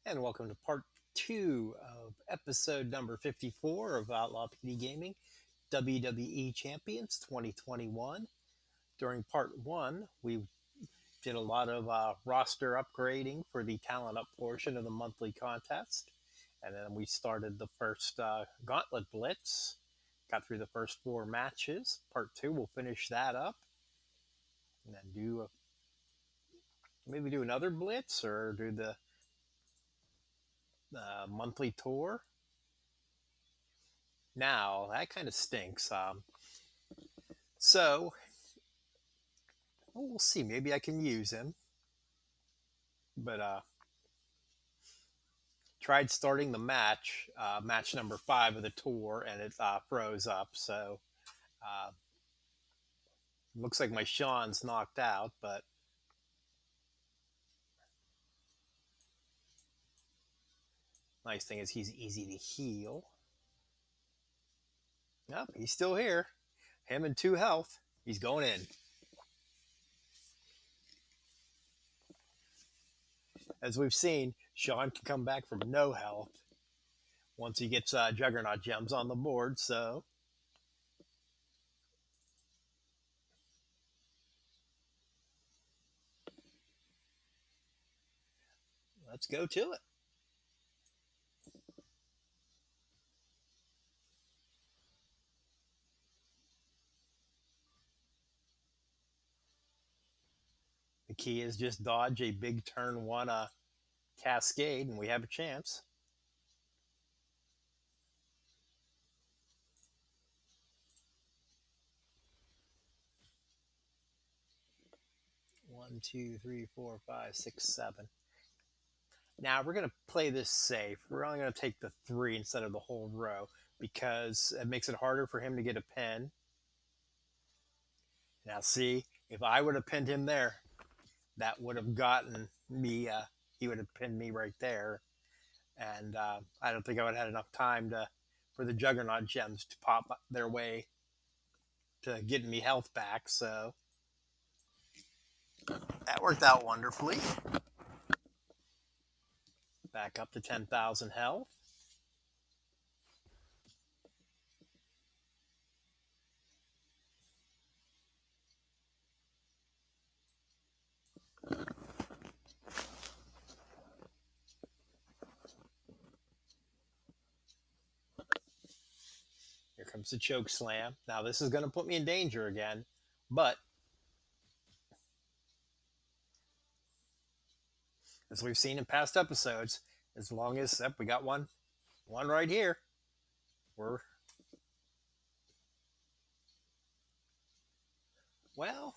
And welcome to part two of episode number 54 of Outlaw PD Gaming WWE Champions 2021. During part one, we did a lot of roster upgrading for the talent up portion of the monthly contest. And then we started the first Gauntlet Blitz, got through the first four matches. Part two, we'll finish that up and then maybe do another Blitz or do the monthly tour. Now that kind of stinks. So we'll see. Maybe I can use him. But tried starting the match, match number 5 of the tour, and it froze up. So uh, looks like my Sean's knocked out. But nice thing is he's easy to heal. Nope, he's still here. Him and 2 health. He's going in. As we've seen, Sean can come back from no health once he gets Juggernaut gems on the board. So let's go to it. The key is just dodge a big turn one cascade, and we have a chance. One, two, three, four, five, six, seven. Now we're going to play this safe. We're only going to take the 3 instead of the whole row because it makes it harder for him to get a pin. Now, see, if I would have pinned him there, that would have gotten me. He would have pinned me right there, and I don't think I would have had enough time for the Juggernaut gems to pop their way to getting me health back. So that worked out wonderfully. Back up to 10,000 health. Here comes the choke slam. Now this is going to put me in danger again, but as we've seen in past episodes, as long as we got one right here, we're well.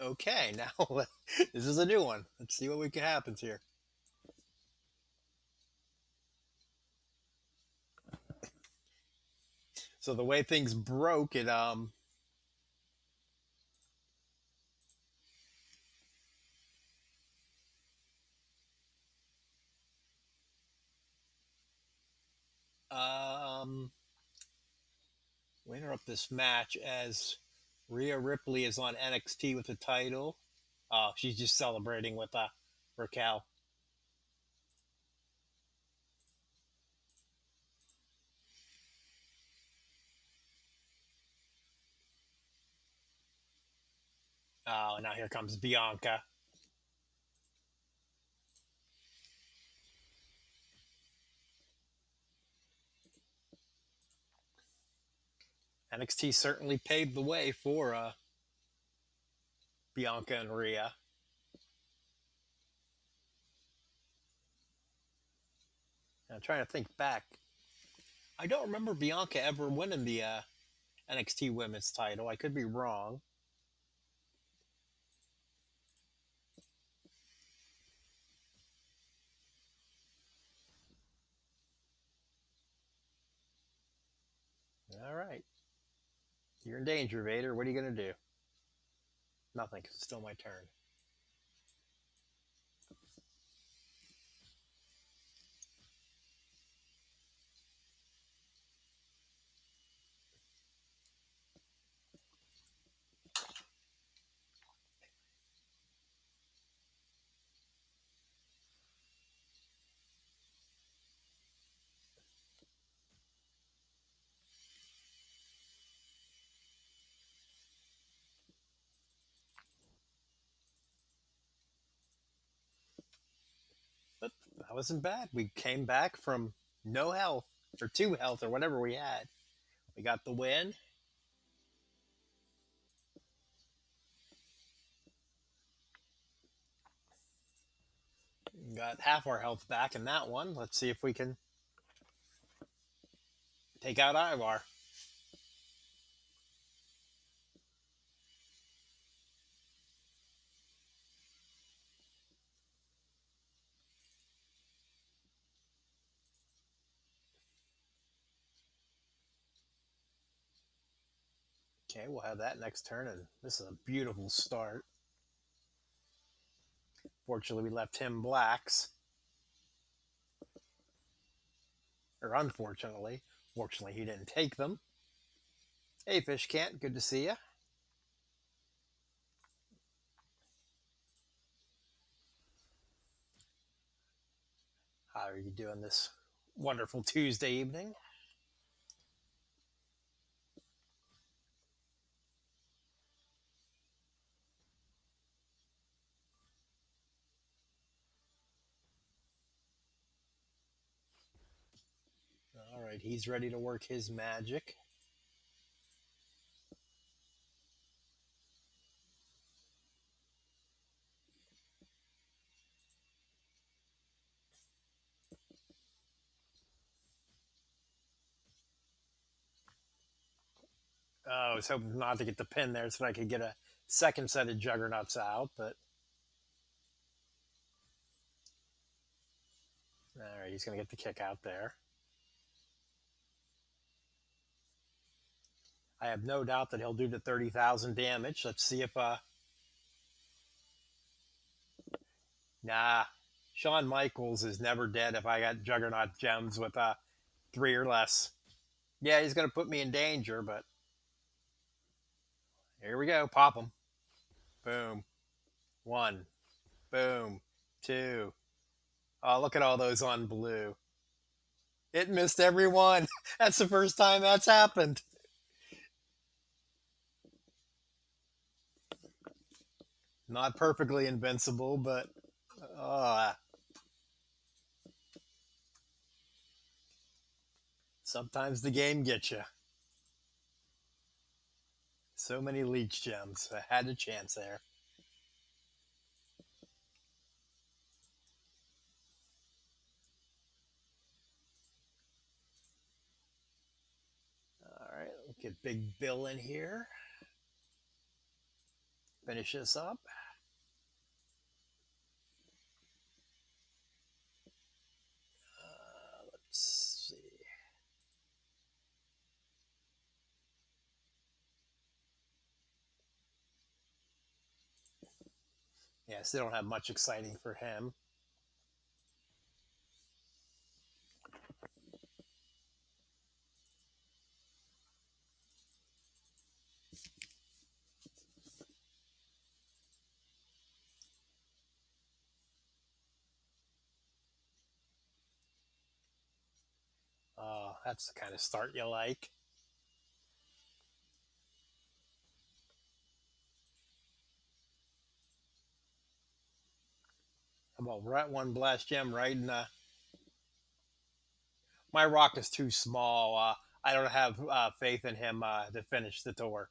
Okay, now this is a new one. Let's see what happens here. So the way things broke, it um we interrupt this match as Rhea Ripley is on NXT with the title. Oh, she's just celebrating with Raquel. Oh, and now here comes Bianca. NXT certainly paved the way for Bianca and Rhea. I'm trying to think back. I don't remember Bianca ever winning the NXT Women's title. I could be wrong. All right. You're in danger, Vader. What are you going to do? Nothing. It's still my turn. That wasn't bad. We came back from no health or two health or whatever we had. We got the win. Got half our health back in that one. Let's see if we can take out Ivar. Okay, we'll have that next turn, and this is a beautiful start. Fortunately, we left him blacks. Or unfortunately. Fortunately, he didn't take them. Hey, Fish Can't, good to see you. How are you doing this wonderful Tuesday evening? All right, he's ready to work his magic. I was hoping not to get the pin there so I could get a second set of juggernauts out, but all right, he's going to get the kick out there. I have no doubt that he'll do the 30,000 damage. Let's see if nah, Shawn Michaels is never dead if I got Juggernaut gems with 3 or less. Yeah, he's going to put me in danger, but here we go. Pop him. Boom. 1. Boom. 2. Oh, look at all those on blue. It missed every one. That's the first time that's happened. Not perfectly invincible, but uh, sometimes the game gets you. So many leech gems. I had a chance there. All right, we'll get Big Bill in here. Finish this up. Let's see. Yeah, still don't have much exciting for him. That's the kind of start you like. How about right one blast gem right in my rock is too small. I don't have faith in him to finish the tour.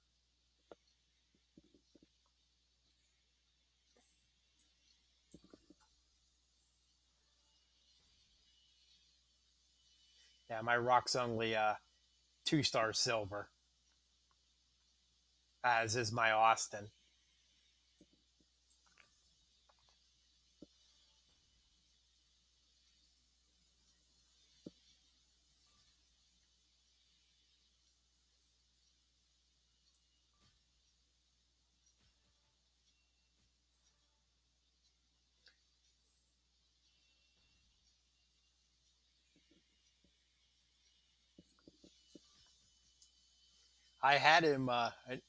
Yeah, my rock's only 2-star silver, as is my Austin. I had him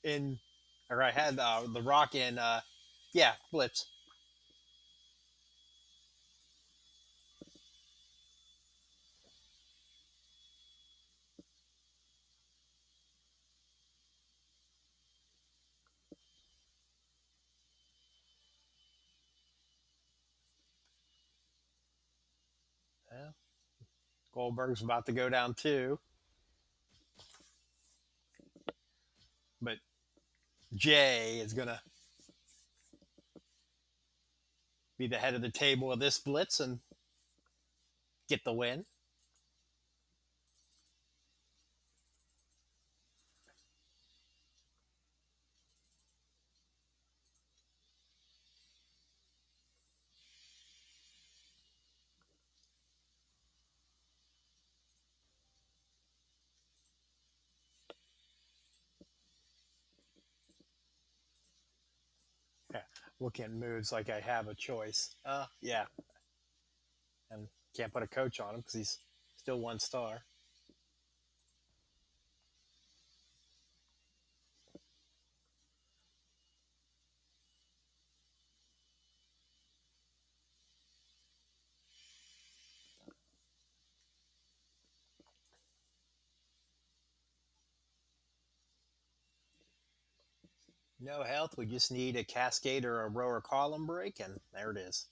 in, or I had the rock in, yeah, blitz. Goldberg's about to go down too. But Jay is going to be the head of the table of this blitz and get the win. Yeah, looking at moves like I have a choice. Yeah. And can't put a coach on him because he's still 1 star. No health. We just need a cascade or a rower column break, and there it is.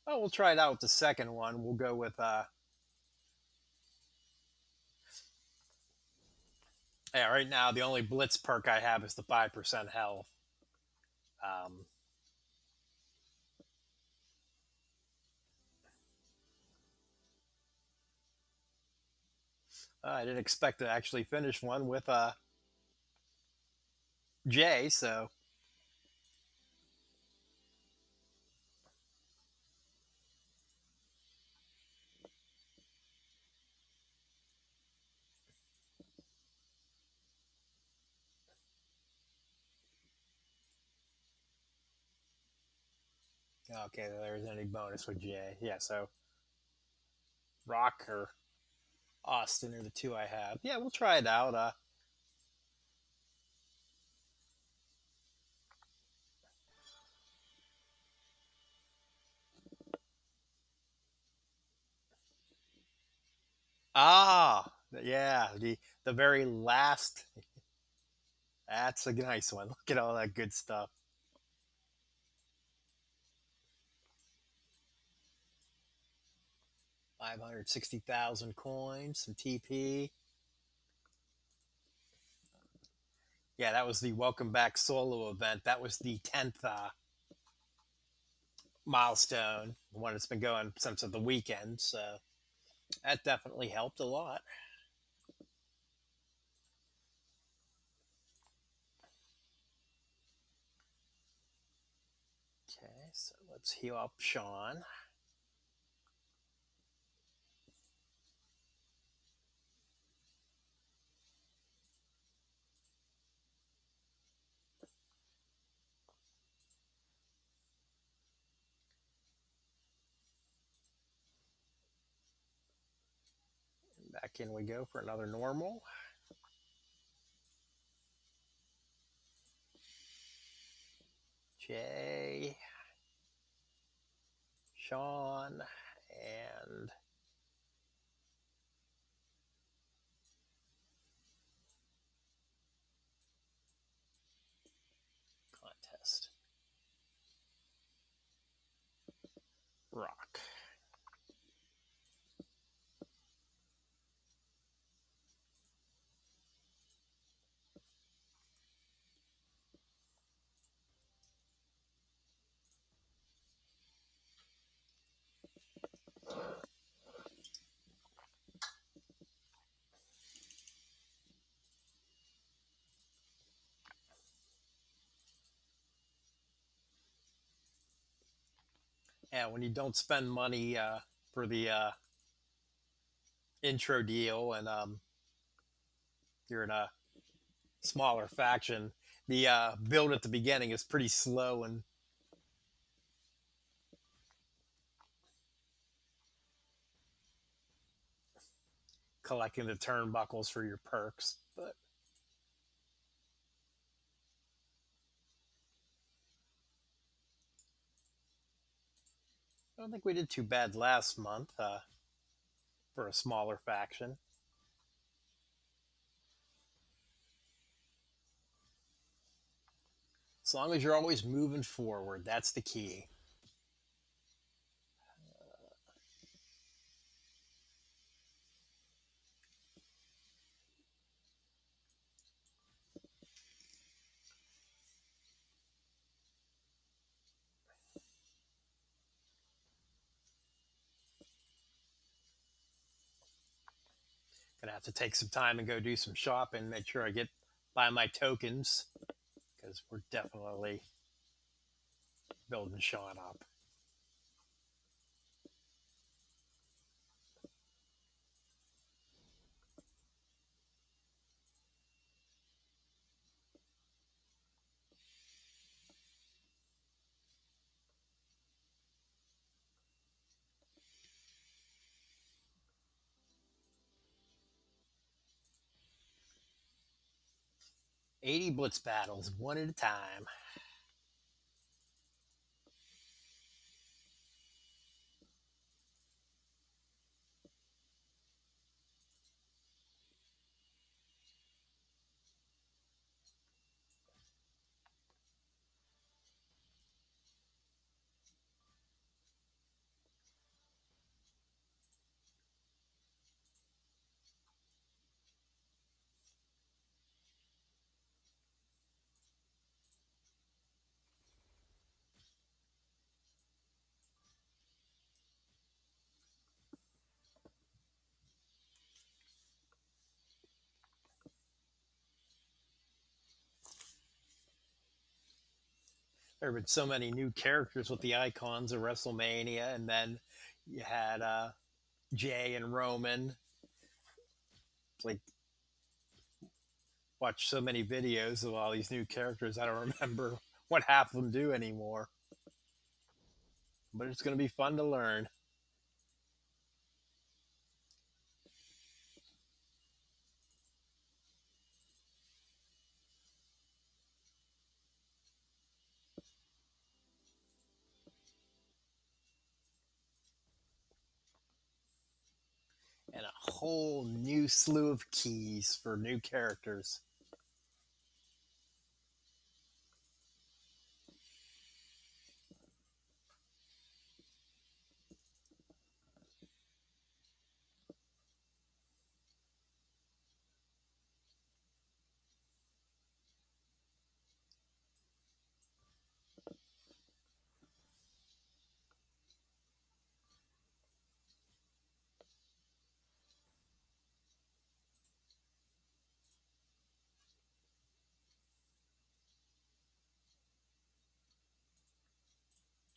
Well, we'll try it out with the second one. We'll go with yeah. Right now, the only blitz perk I have is the 5% health. Um, I didn't expect to actually finish one with Jay, so okay. There isn't any bonus with Jay. Yeah, so Rock or Austin are the two I have. Yeah, we'll try it out. Yeah, the very last. That's a nice one. Look at all that good stuff. 560,000 coins, some TP. Yeah, that was the Welcome Back solo event. That was the 10th milestone, the one that's been going since the weekend. So that definitely helped a lot. Okay, so let's heal up Sean. Back in we go for another normal. Jay, Sean, and contest. Rock. And when you don't spend money for the intro deal and you're in a smaller faction, the build at the beginning is pretty slow and collecting the turnbuckles for your perks. But don't think we did too bad last month for a smaller faction. As long as you're always moving forward, that's the key. Gonna have to take some time and go do some shopping, make sure I get buy my tokens because we're definitely building Sean up. $80 blitz battles, one at a time. There have been so many new characters with the icons of WrestleMania, and then you had Jay and Roman. Like, watch so many videos of all these new characters. I don't remember what half of them do anymore. But it's going to be fun to learn. And a whole new slew of keys for new characters.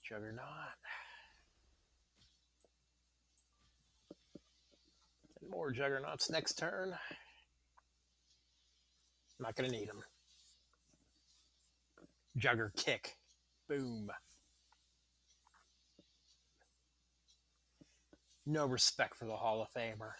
Juggernaut. And more Juggernauts next turn. I'm not going to need them. Jugger kick. Boom. No respect for the Hall of Famer.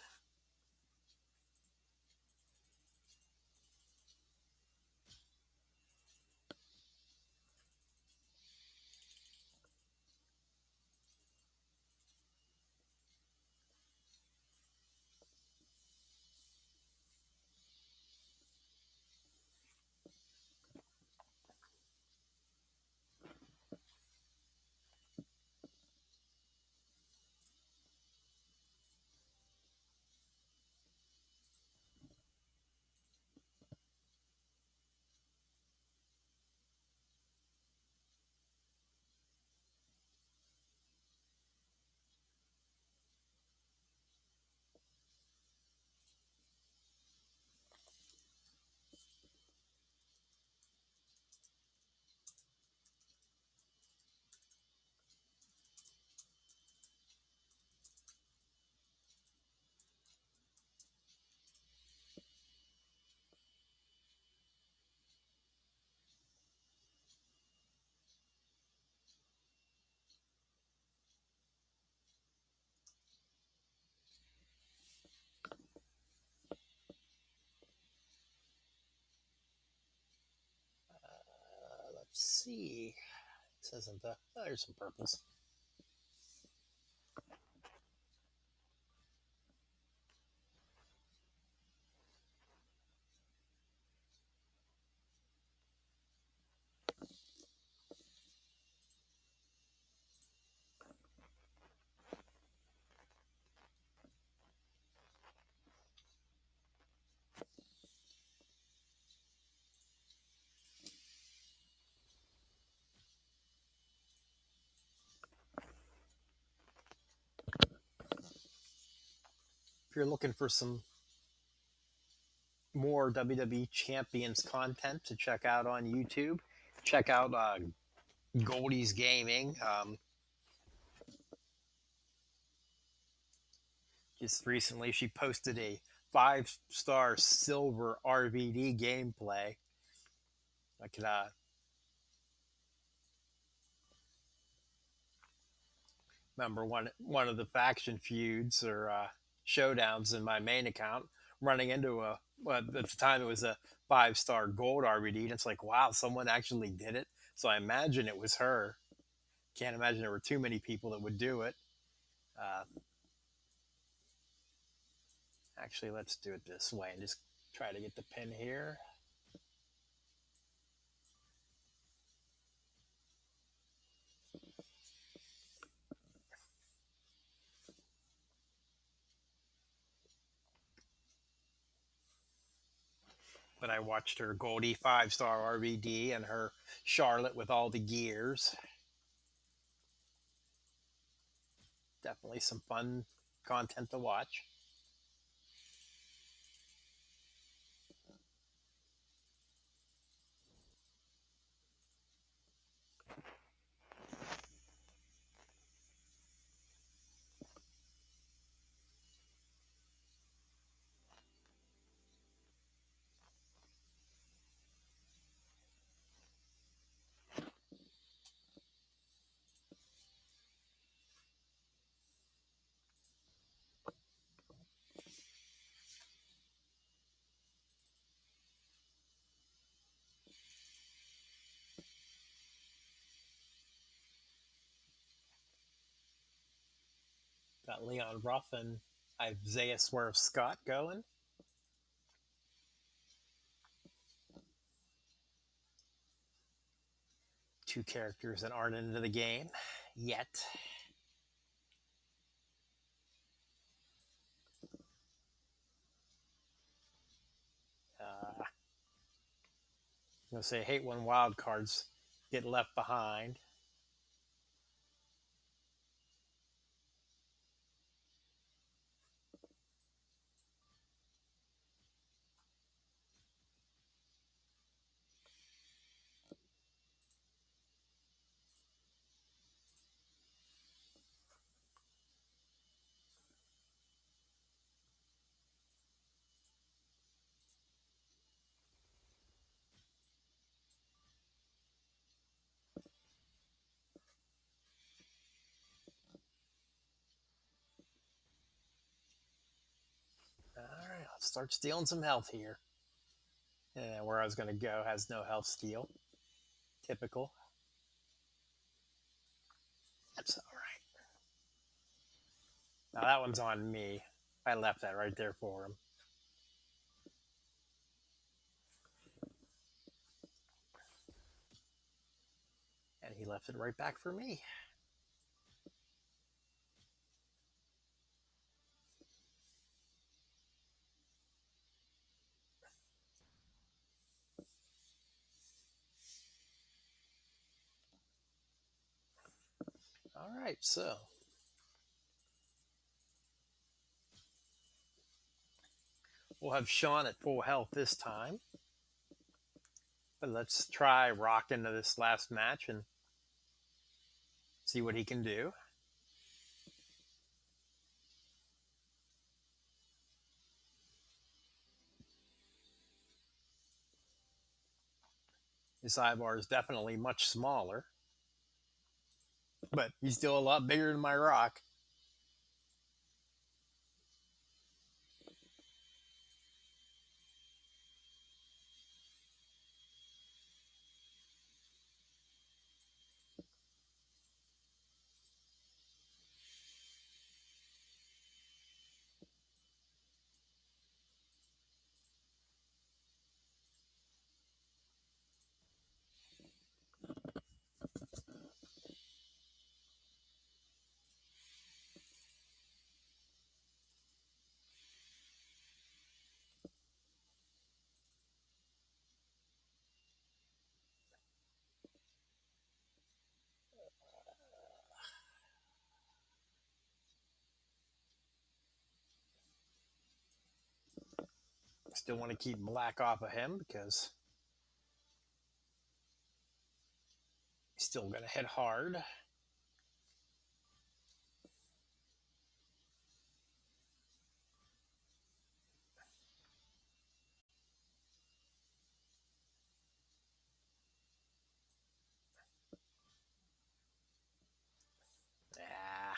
Let's see. This isn't the. Oh, there's some purples. If you're looking for some more WWE Champions content to check out on YouTube, check out Goldie's Gaming. Just recently, she posted a 5-star silver RVD gameplay. I could remember one of the faction feuds or showdowns in my main account, running into a, well, at the time it was a 5-star gold RVD, and it's like, wow, someone actually did it. So I imagine it was her. Can't imagine there were too many people that would do it. Uh, Actually, let's do it this way and just try to get the pin here. But I watched her Goldie 5-star RVD and her Charlotte with all the gears. Definitely some fun content to watch. Got Leon Ruff and Isaiah Swerve Scott going. Two characters that aren't into the game yet. I'm going to say, I hate when wild cards get left behind. All right, let's start stealing some health here. And where I was going to go has no health steal. Typical. That's all right. Now that one's on me. I left that right there for him. And he left it right back for me. All right, so we'll have Sean at full health this time. But let's try Rock into this last match and see what he can do. His sidebar is definitely much smaller, but he's still a lot bigger than my Rock. Still want to keep black off of him because he's still going to hit hard. Ah.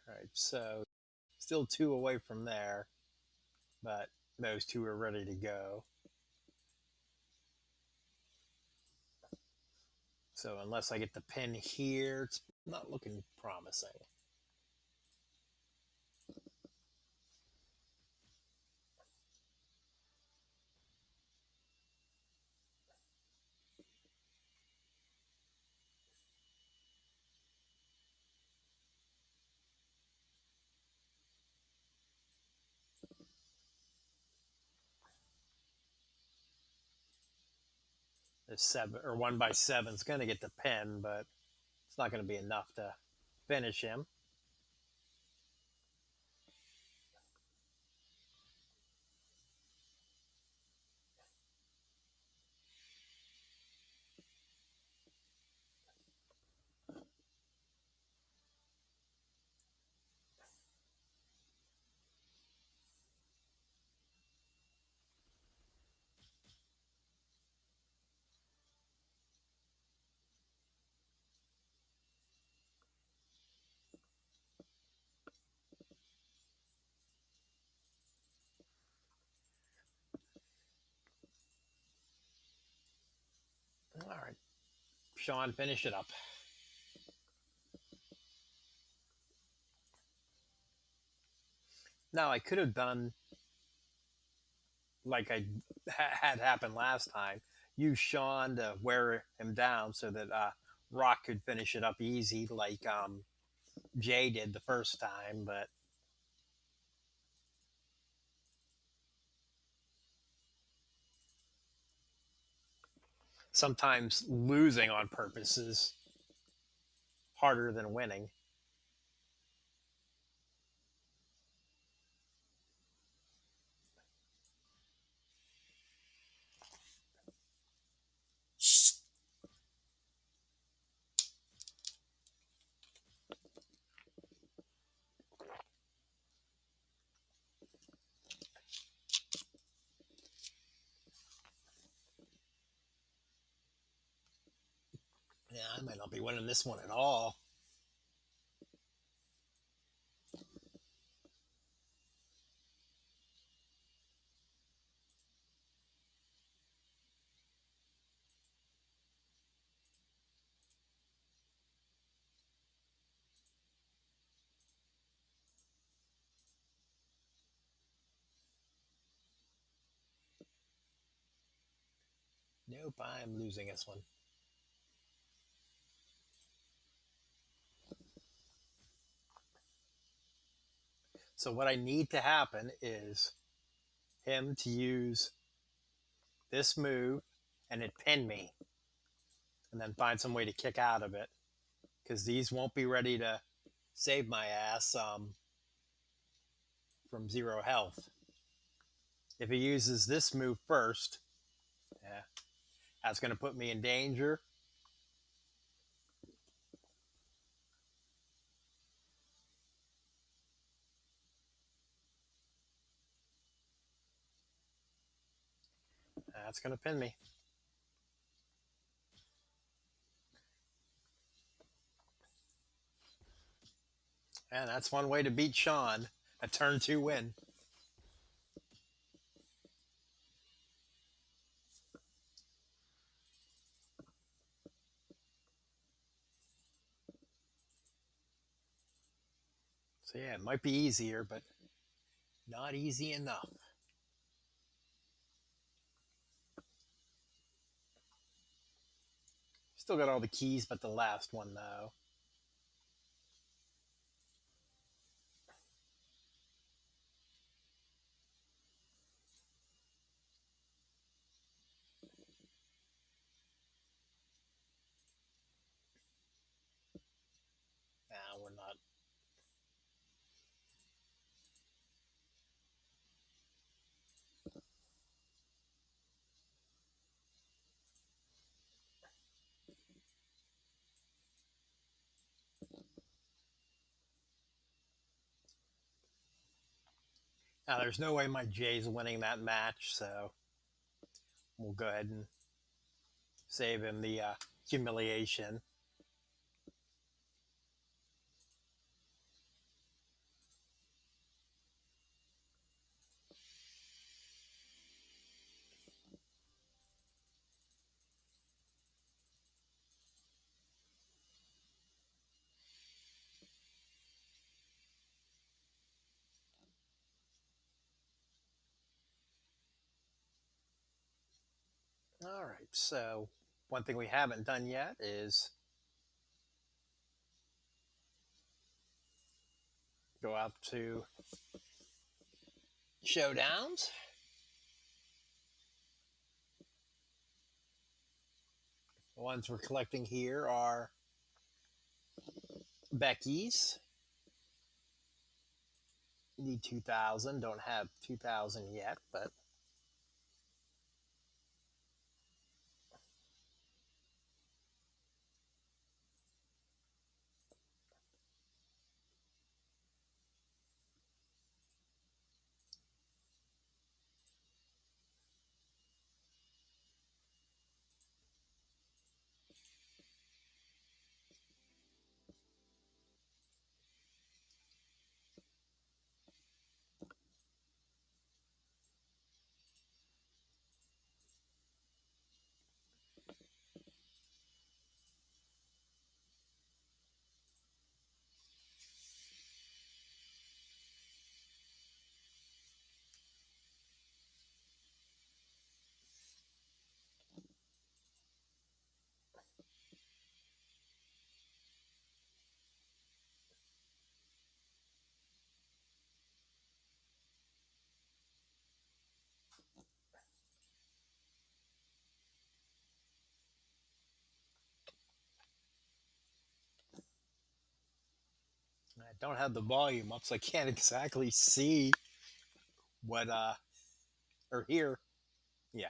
All right, so still 2 away from there, but those 2 are ready to go. So unless I get the pin here, it's not looking promising. The 7 or 1 by 7 is going to get the pin, but it's not going to be enough to finish him. All right, Sean, finish it up. Now I could have done like I had happened last time. Use Sean to wear him down so that Rock could finish it up easy, like Jay did the first time. But sometimes losing on purpose is harder than winning. Yeah, I might not be winning this one at all. Nope, I'm losing this one. So what I need to happen is him to use this move and it pin me, and then find some way to kick out of it because these won't be ready to save my ass from 0 health. If he uses this move first, yeah, that's going to put me in danger. That's going to pin me. And that's one way to beat Sean. A turn 2 win. So yeah, it might be easier, but not easy enough. Still got all the keys but the last one though. Now, there's no way my Jay's winning that match, so we'll go ahead and save him the humiliation. All right, so one thing we haven't done yet is go out to Showdowns. The ones we're collecting here are Becky's. Need 2,000. Don't have 2,000 yet, but I don't have the volume up, so I can't exactly see what or hear. Yeah,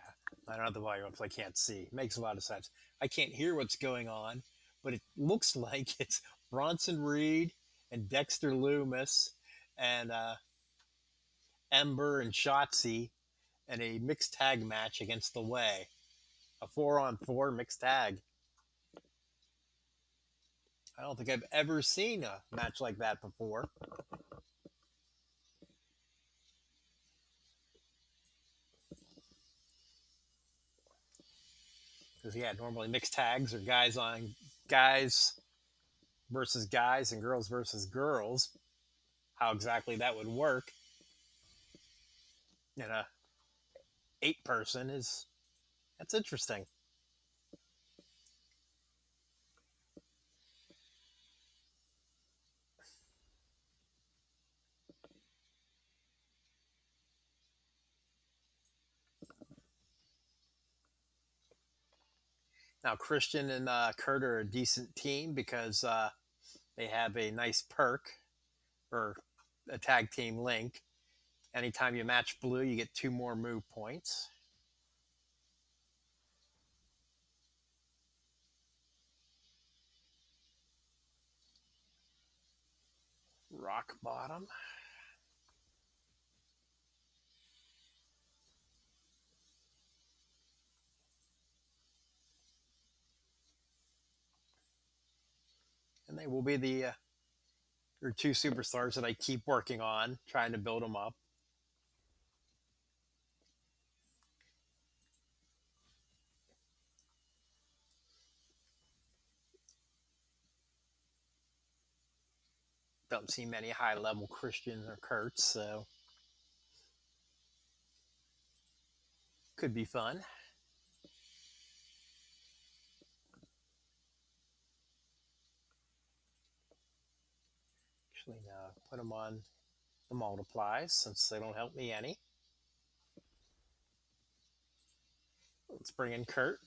I don't have the volume up, so I can't see. Makes a lot of sense. I can't hear what's going on, but it looks like it's Bronson Reed and Dexter Loomis and Ember and Shotzi in a mixed tag match against the Way. A 4-on-4 mixed tag. I don't think I've ever seen a match like that before. Because yeah, normally mixed tags are guys on guys versus guys and girls versus girls. How exactly that would work in a 8 person is that's interesting. Now Christian and Kurt are a decent team because they have a nice perk or a tag team link. Anytime you match blue, you get 2 more move points. Rock bottom. And they will be the or 2 superstars that I keep working on, trying to build them up. Don't see many high level Christians or Kurtz, so could be fun. Actually, no, put them on the multiplies since they don't help me any. Let's bring in Kurt.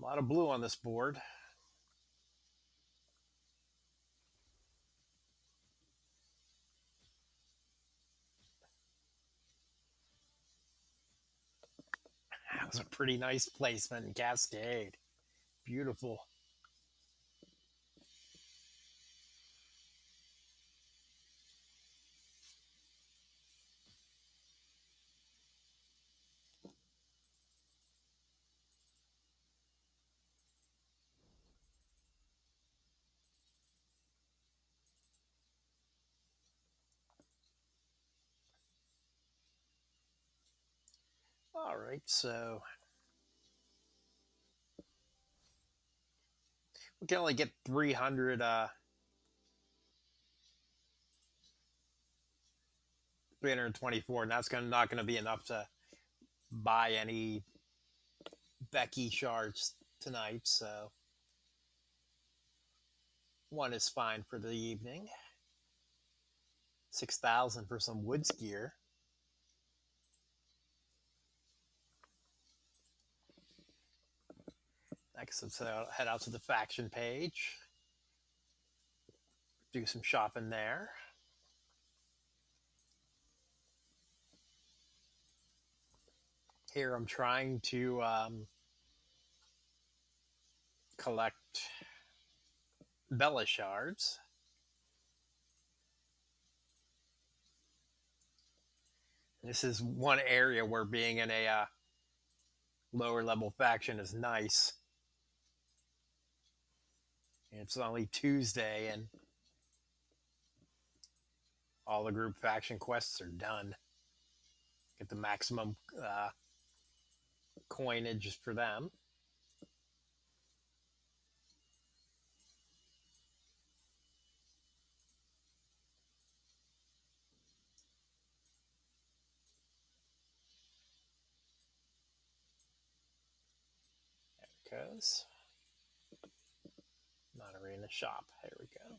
A lot of blue on this board. That was a pretty nice placement in Cascade. Beautiful. All right, so we can only get 324, and that's not going to be enough to buy any Becky shards tonight. So one is fine for the evening. 6,000 for some Woods gear. Next, let's head out to the faction page. Do some shopping there. Here I'm trying to collect Bella shards. This is one area where being in a lower level faction is nice. It's only Tuesday and all the group faction quests are done. Get the maximum coinage for them. There it goes. Not arena shop. There we go.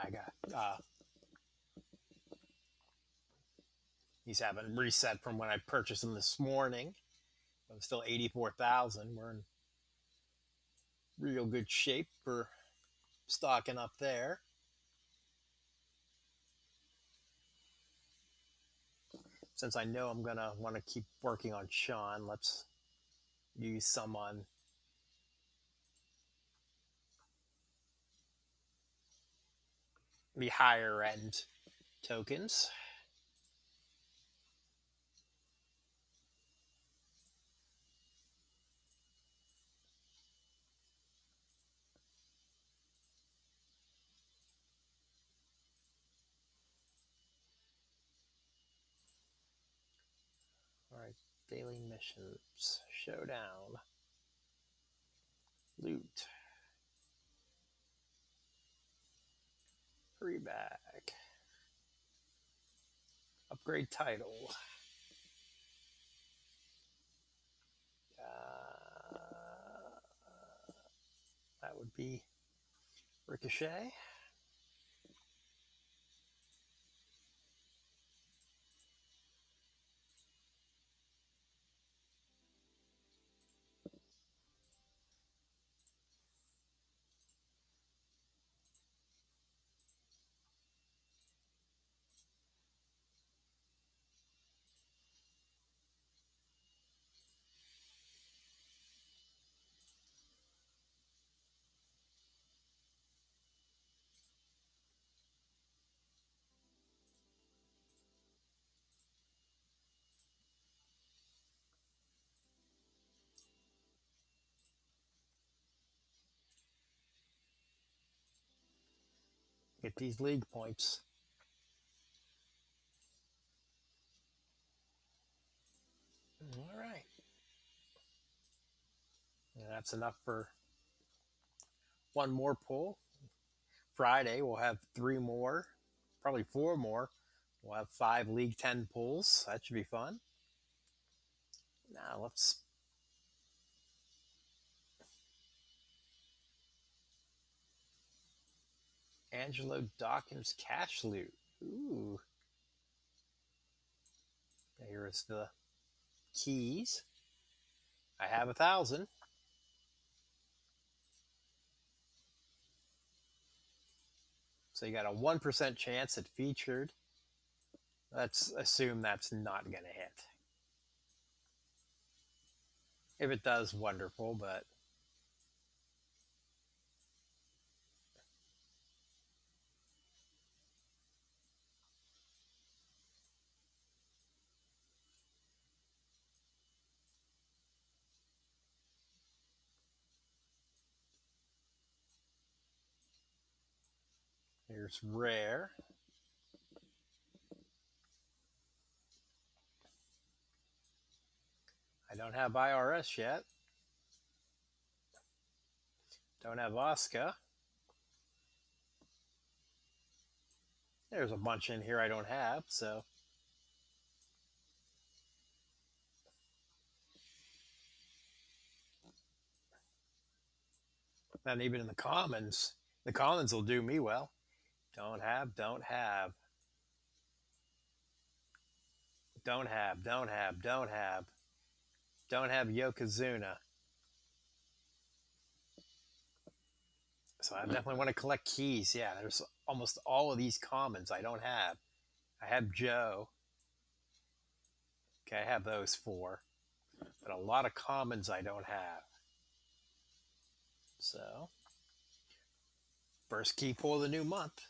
I got these haven't reset from when I purchased them this morning. I'm still 84,000. We're in real good shape for stocking up there. Since I know I'm gonna want to keep working on Sean, let's use some on the higher end tokens. All right, daily missions, showdown, loot, free bag, upgrade title. That would be Ricochet. Get these league points. All right. And that's enough for one more pull. Friday, we'll have 3 more, probably 4 more. We'll have 5 League 10 pulls. That should be fun. Now let's Angelo Dawkins cash loot. Ooh. Here's the keys. I have 1,000. So you got a 1% chance it featured. Let's assume that's not going to hit. If it does, wonderful, but Here's rare. I don't have IRS yet. Don't have Oscar. There's a bunch in here I don't have, so. Not even in the commons. The commons will do me well. Don't have, don't have. Don't have, don't have, don't have. Don't have Yokozuna. So I definitely want to collect keys. Yeah, there's almost all of these commons I don't have. I have Joe. Okay, I have those four. But a lot of commons I don't have. So, first key pull of the new month.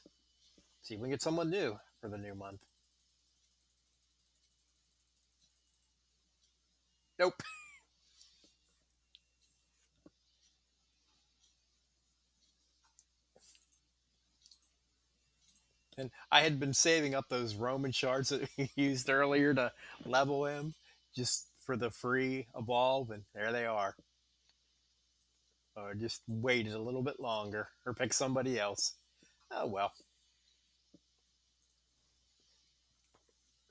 See if we can get someone new for the new month. Nope. And I had been saving up those Roman shards that we used earlier to level him just for the free evolve, and there they are. Or just waited a little bit longer or pick somebody else. Oh well.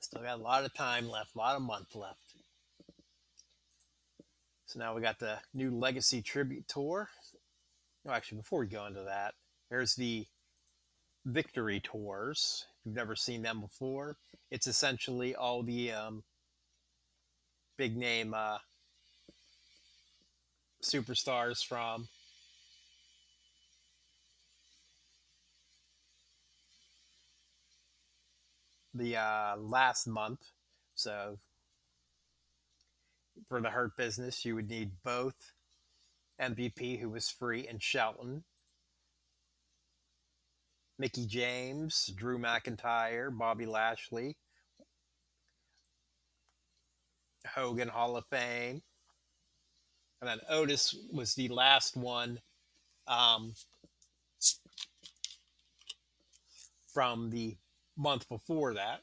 Still got a lot of time left, a lot of month left. So now we got the new Legacy Tribute Tour. No, actually, before we go into that, there's the Victory Tours. If you've never seen them before, it's essentially all the big name superstars from the last month. So for the Hurt Business, you would need both MVP, who was free, and Shelton, Mickey James, Drew McIntyre, Bobby Lashley, Hogan Hall of Fame, and then Otis was the last one um, from the month before that.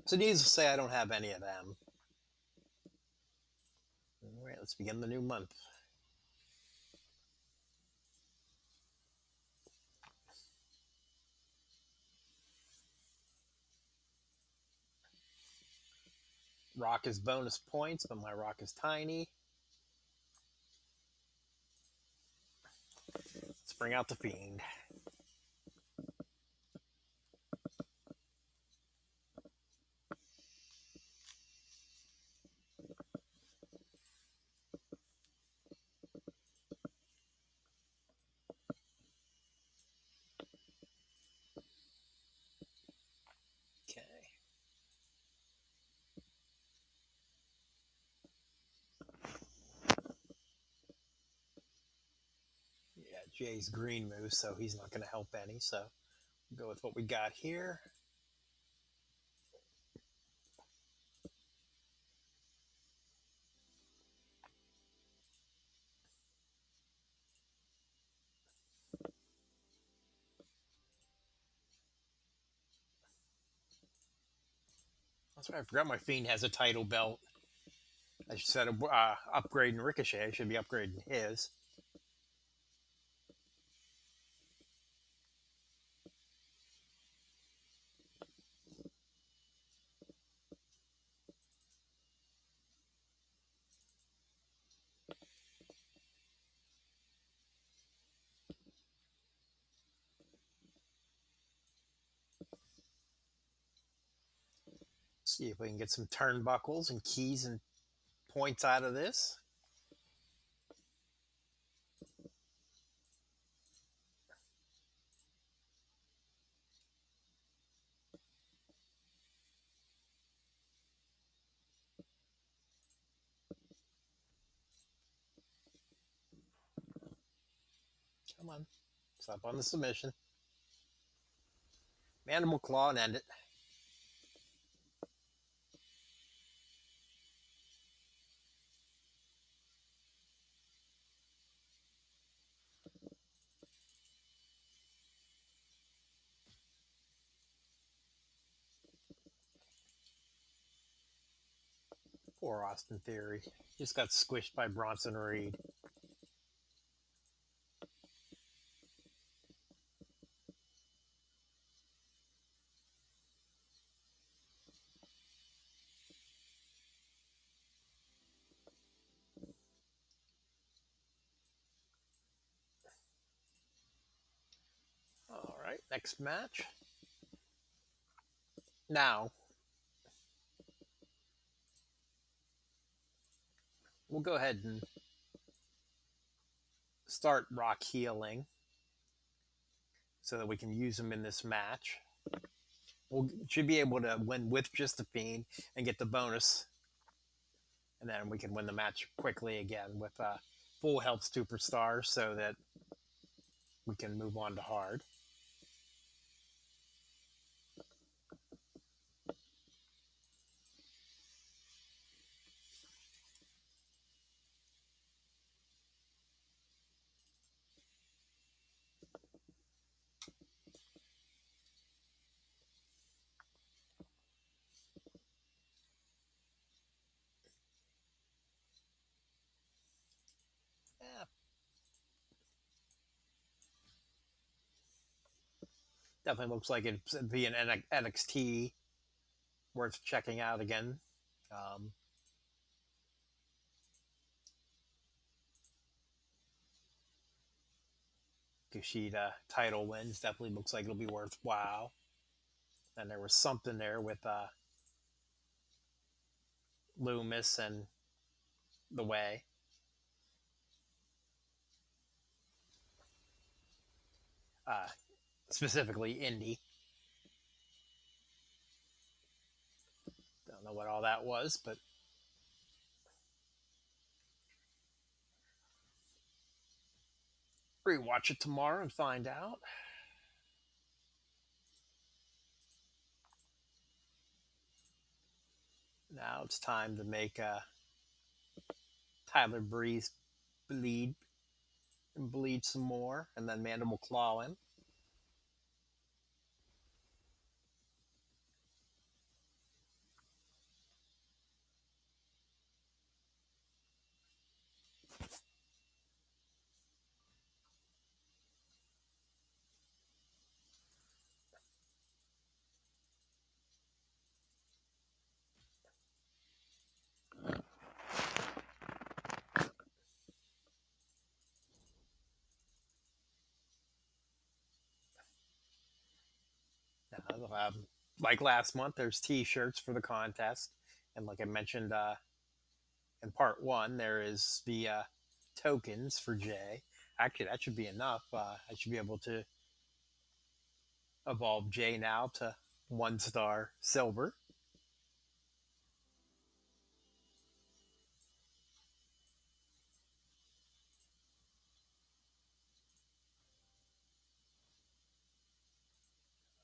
So needless to say, I don't have any of them. All right, let's begin the new month. Rock is bonus points, but my rock is tiny. Let's bring out the Fiend. Okay. Yeah, Jay's green moves, so he's not going to help any. So we'll go with what we got here. That's right. I forgot my Fiend has a title belt. I should set upgrading Ricochet. I should be upgrading his. See if we can get some turnbuckles and keys and points out of this. Come on. Stop on the submission. Mandible Claw and end it. Poor Austin Theory. Just got squished by Bronson Reed. All right, next match. Now, we'll go ahead and start Rock healing so that we can use him in this match. We should be able to win with just the Fiend and get the bonus. And then we can win the match quickly again with full health superstar so that we can move on to hard. Yeah. Definitely looks like it'd be an NXT worth checking out again. Um, Kushida title wins definitely looks like it'll be worthwhile. And there was something there with Loomis and the Way. Uh, Specifically Indy. Don't know what all that was, but rewatch it tomorrow and find out. Now it's time to make Tyler Breeze bleed and bleed some more, and then Mandible Claw him. Like last month, there's T-shirts for the contest, and like I mentioned in part one, there is the tokens for Jay. Actually, that should be enough. I should be able to evolve Jay now to 1-star silver.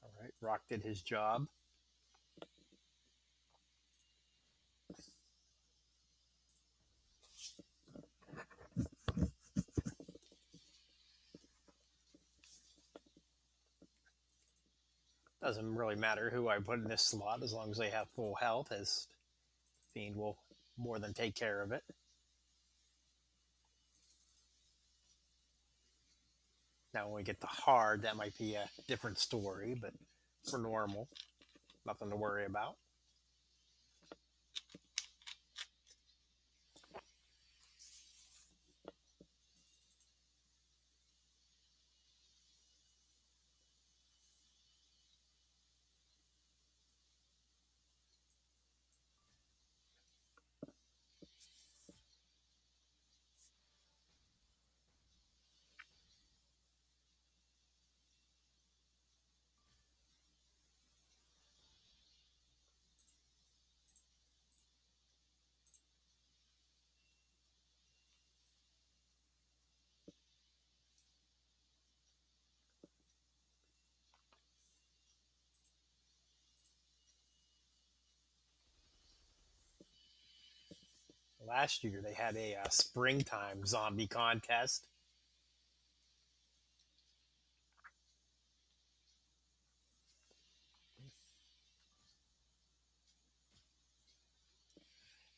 All right, Rock did his job. Doesn't really matter who I put in this slot as long as they have full health, as Fiend will more than take care of it. Now, when we get to hard, that might be a different story, but for normal, nothing to worry about. Last year, they had a springtime zombie contest.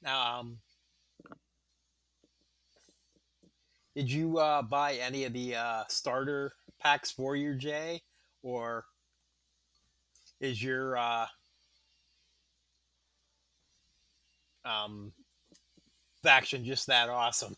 Now, did you buy any of the starter packs for your J, or is your um, faction just that awesome?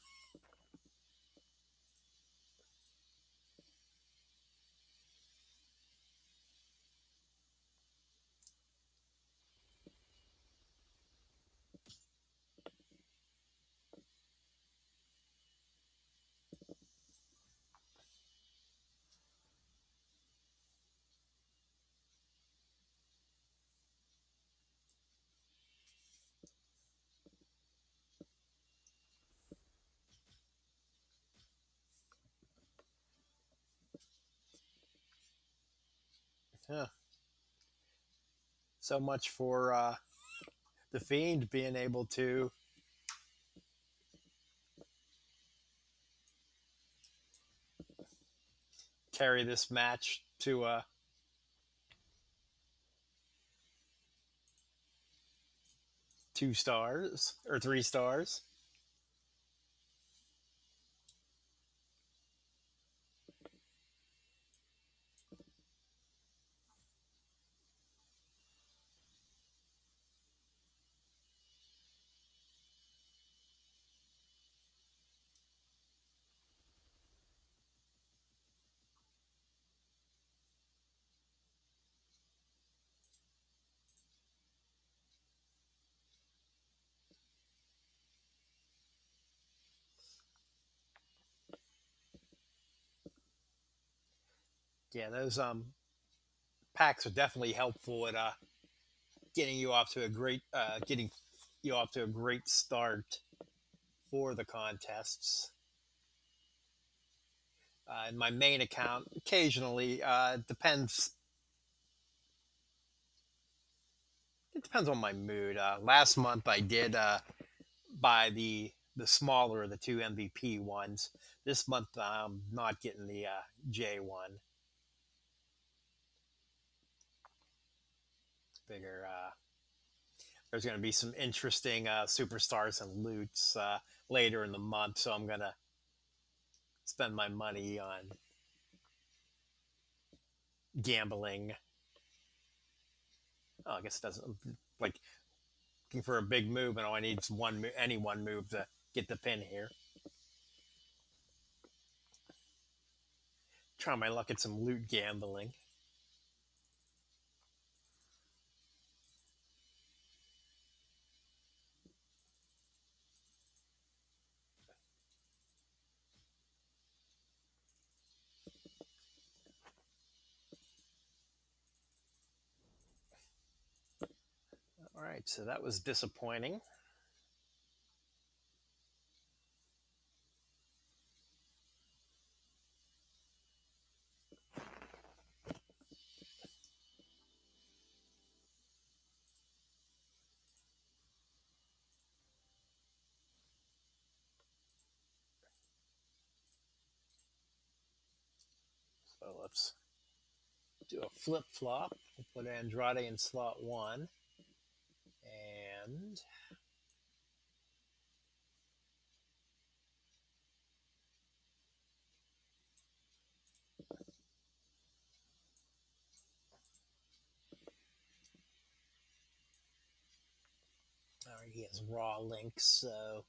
Huh. So much for the Fiend being able to carry this match to 2 stars or 3 stars. Yeah, those packs are definitely helpful at getting you off to a great start for the contests. In my main account, occasionally it depends on my mood. Last month I did buy the smaller of the two MVP ones. This month I'm not getting the J one. Figure there's going to be some interesting superstars and loots later in the month, so I'm gonna spend my money on gambling. Oh, I guess it doesn't like looking for a big move, and all I need is any one move to get the pin here. Try my luck at some loot gambling. All right, so that was disappointing. So let's do a flip flop. We'll put Andrade in slot one, and all right, he has raw links, so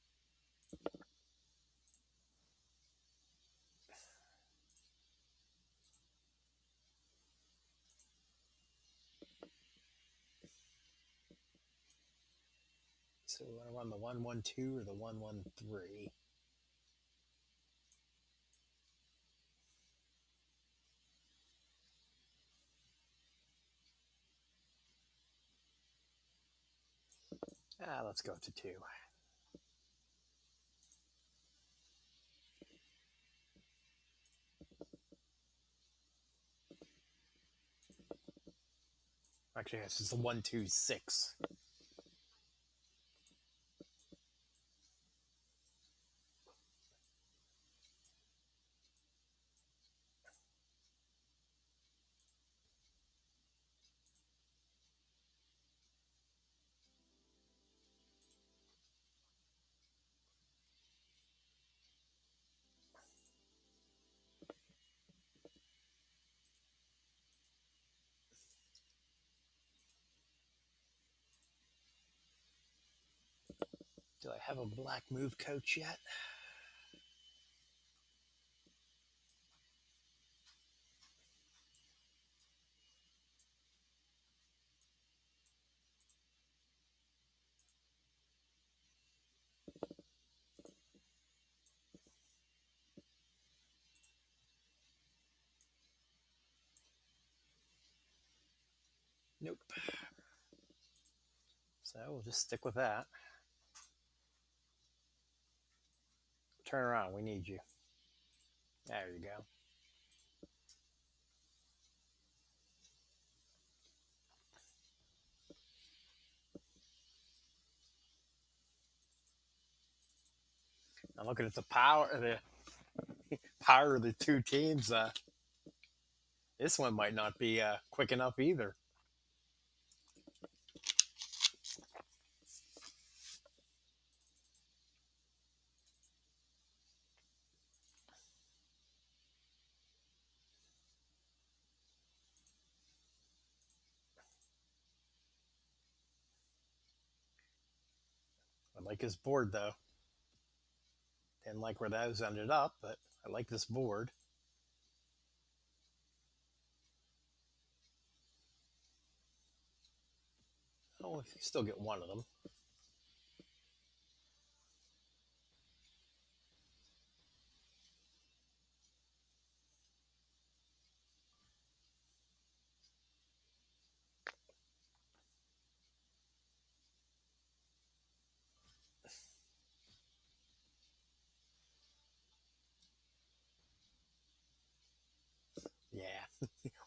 we want to run the 112 or the 113. Let's go to two. Actually, this is the 126. Do I have a black move coach yet? Nope. So we'll just stick with that. Turn around. We need you. There you go. I'm looking at the power of the two teams. This one might not be quick enough either. I like his board though. Didn't like where those ended up, but I like this board. Oh, you still get one of them. Yeah,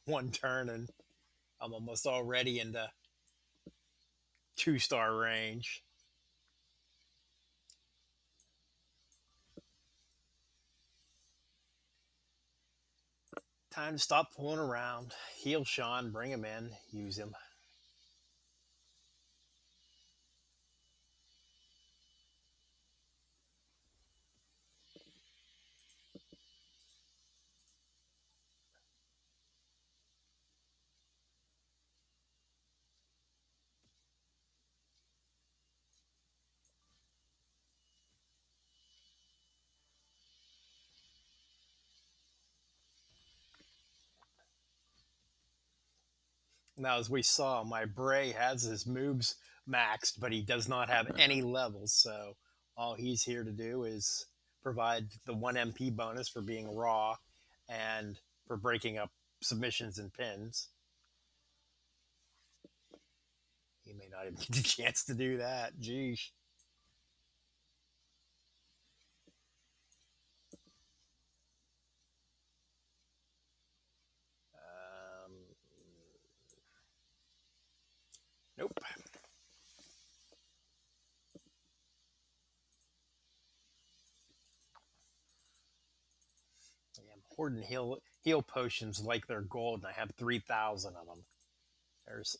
one turn and I'm almost already into 2-star range. Time to stop fooling around. Heal Sean, bring him in, use him. Now, as we saw, my Bray has his moves maxed, but he does not have any levels. So all he's here to do is provide the 1 MP bonus for being raw and for breaking up submissions and pins. He may not even get the chance to do that. Geesh. Um, nope. Yeah, I'm hoarding heal potions like they're gold, and I have 3,000 of them. There's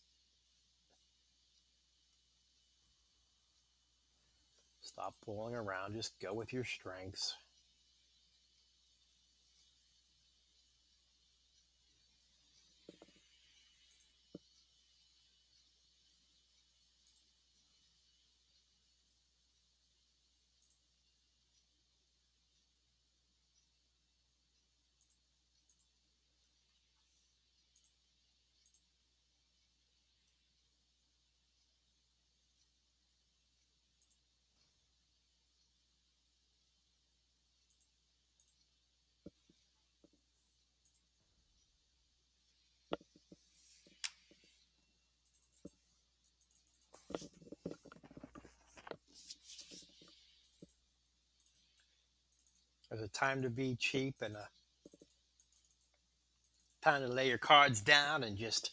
Stop fooling around. Just go with your strengths. There's a time to be cheap and a time to lay your cards down and just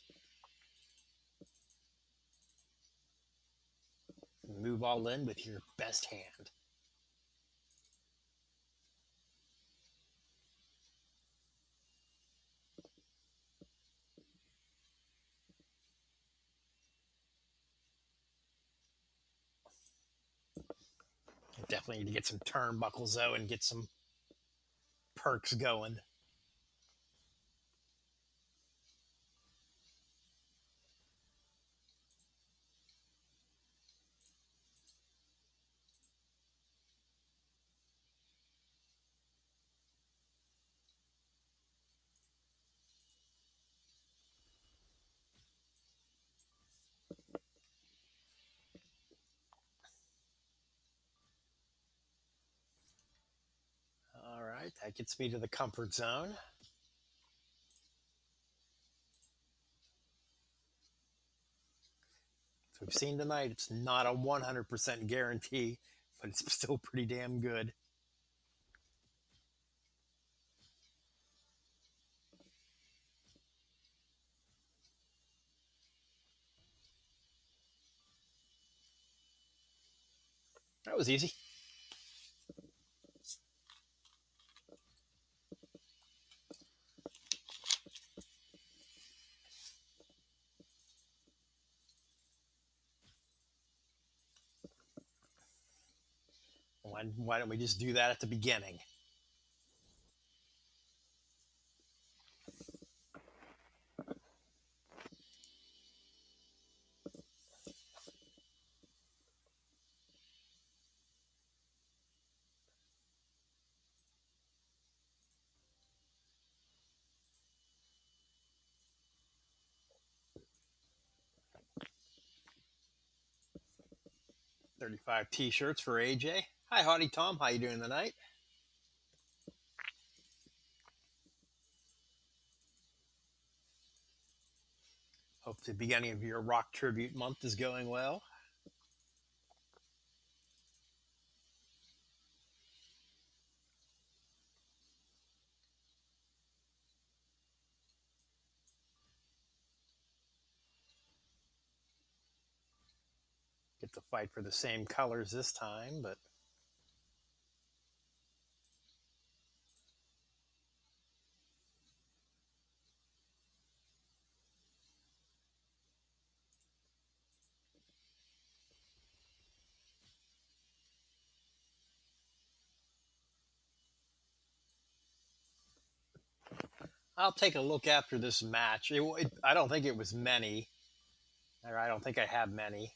move all in with your best hand. Definitely need to get some turnbuckles though and get some perks going. That gets me to the comfort zone. So we've seen tonight, it's not a 100% guarantee, but it's still pretty damn good. That was easy. Why don't we just do that at the beginning? $35 t-shirts for AJ. Hi, Hottie Tom. How you doing tonight? Hope the beginning of your rock tribute month is going well. Get to fight for the same colors this time, but I'll take a look after this match. I don't think it was many. Or I don't think I have many.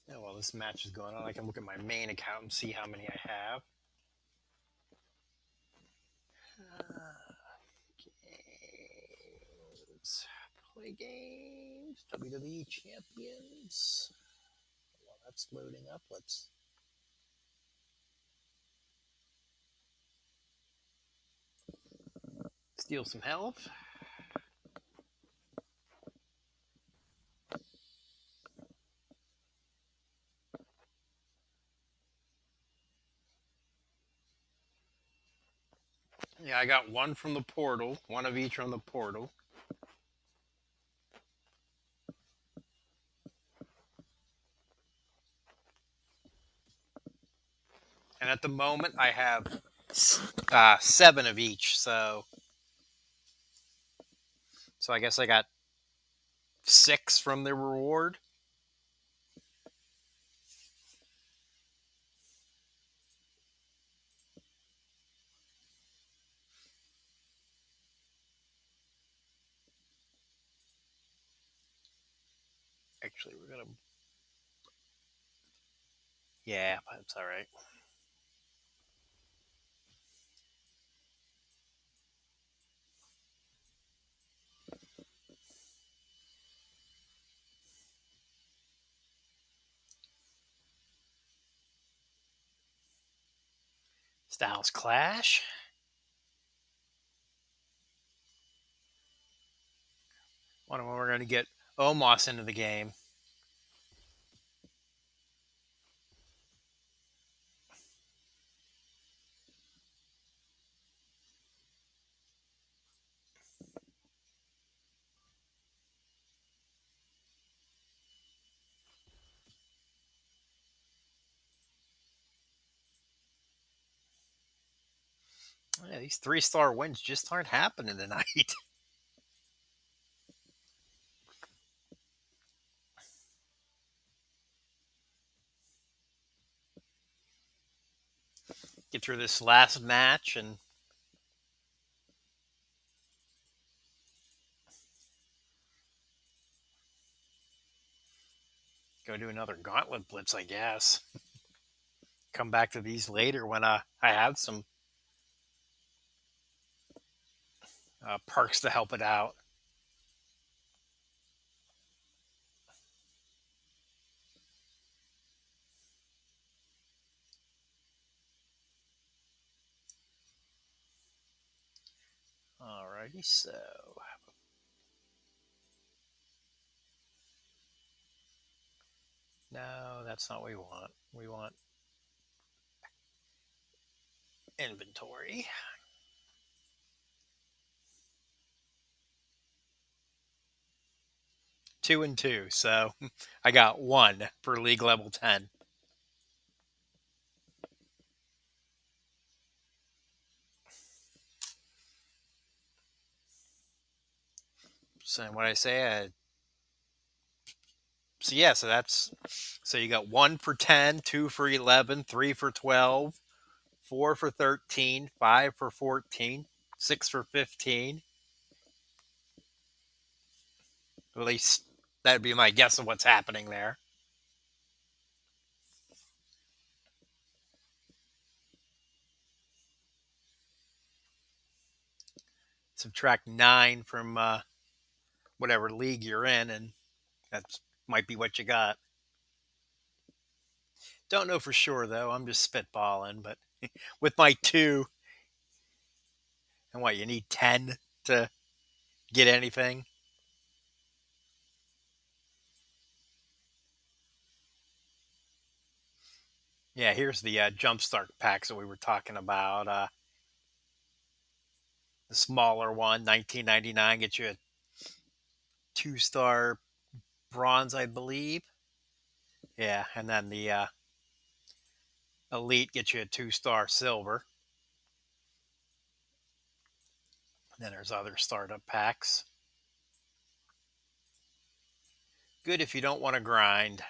Yeah, while this match is going on, I can look at my main account and see how many I have. Games. Play games. WWE Champions. While that's loading up, let's steal some health. Yeah, I got one from the portal, one of each from the portal. And at the moment, I have 7 of each. So I guess I got 6 from the reward. Actually, we're gonna. Yeah, that's all right. Styles Clash. Wonder when we're going to get Omos into the game. Yeah, these 3-star wins just aren't happening tonight. Get through this last match and do another gauntlet blitz, I guess. Come back to these later when I have some perks to help it out. Alrighty, so no, that's not what we want. We want inventory. 2 and 2, so I got 1 for league level 10. So what I say, so yeah, so you got 1 for 10, 2 for 11, 3 for 12, 4 for 13, 5 for 14, 6 for 15. At least that'd be my guess of what's happening there. Subtract 9 from whatever league you're in, and that might be what you got. Don't know for sure though. I'm just spitballing, but with my 2, and what, you need 10 to get anything? Yeah, here's the Jumpstart Packs that we were talking about. The smaller one, 19.99, gets you a 2-star bronze, I believe. Yeah, and then the Elite gets you a 2-star silver. And then there's other startup packs. Good if you don't want to grind.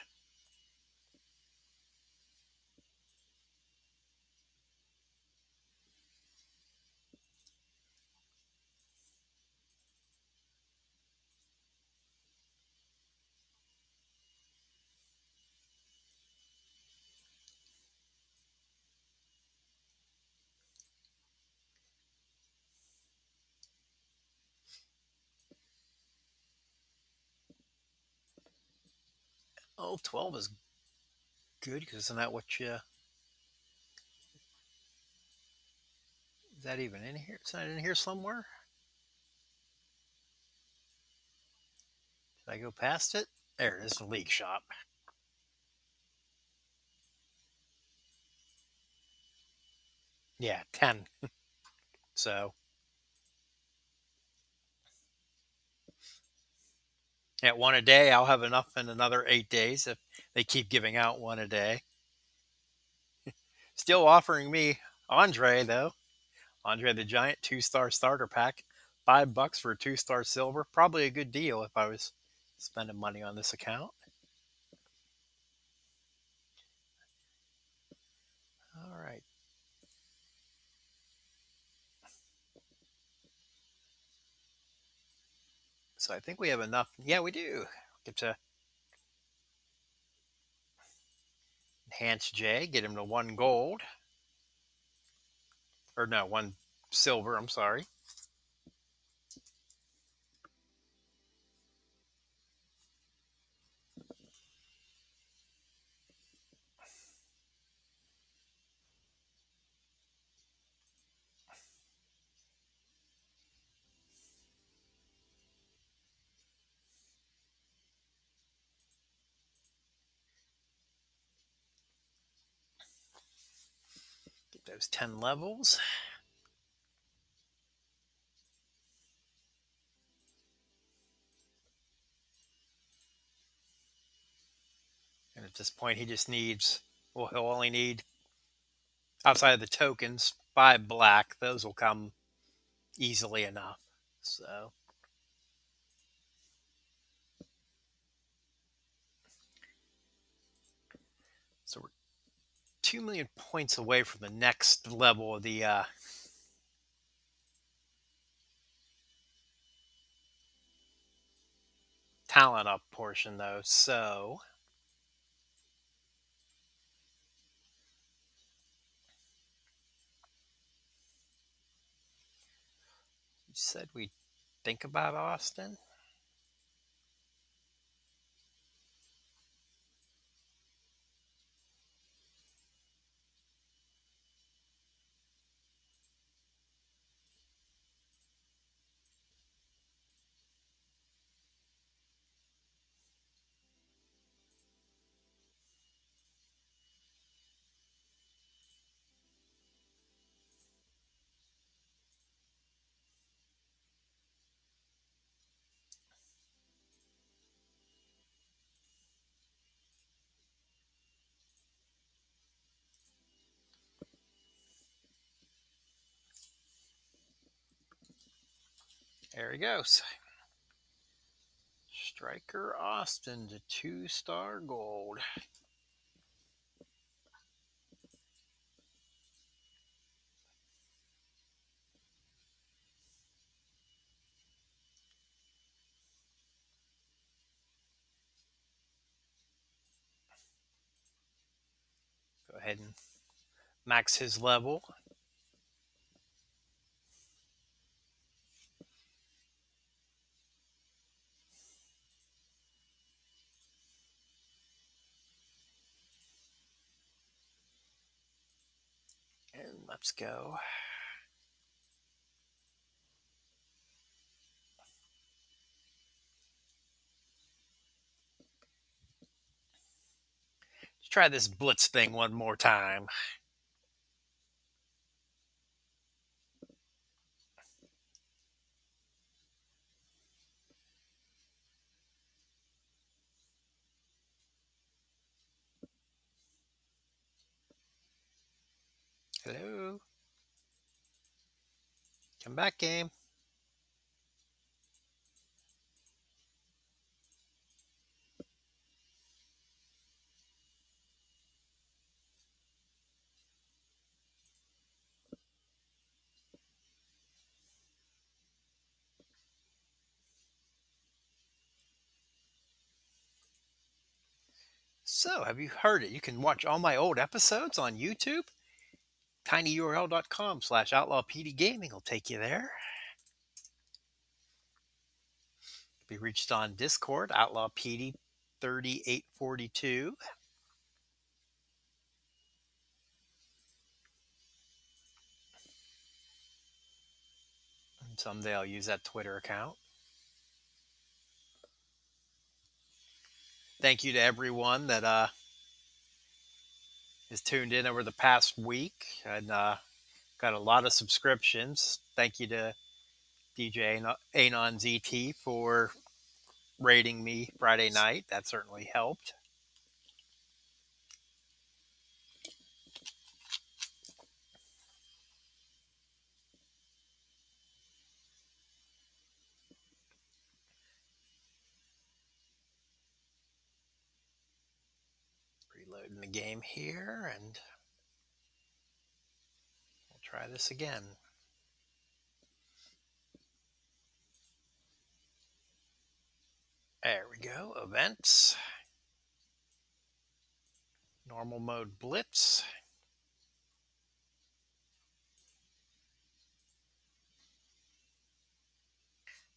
Oh, 12 is good because isn't that what you. Is that even in here? Is that in here somewhere? Did I go past it? There it is, the League Shop. Yeah, 10. So, at 1 a day, I'll have enough in another 8 days if they keep giving out 1 a day. Still offering me Andre, though. Andre the Giant 2-star starter pack. $5 for a 2-star silver. Probably a good deal if I was spending money on this account. All right. So I think we have enough. Yeah, we do. Get to enhance Jay, get him to 1 gold. Or no, 1 silver, I'm sorry. Get those 10 levels. And at this point, he just needs, well, he'll only need, outside of the tokens, 5 black. Those will come easily enough. So we're 2 million points away from the next level of the talent up portion, though. So said we'd think about Austin. There he goes. Striker Austin to 2-star gold. Go ahead and max his level. And let's go. Let's try this blitz thing one more time. Hello. Come back, game. So, have you heard it? You can watch all my old episodes on YouTube. tinyurl.com/outlawpdgaming will take you there. Be reached on Discord, outlawpd3842. And someday I'll use that Twitter account. Thank you to everyone that has tuned in over the past week and got a lot of subscriptions. Thank you to DJ Anon ZT for rating me Friday night. That certainly helped. Reloading the game here, and we'll try this again. There we go. Events. Normal mode blitz.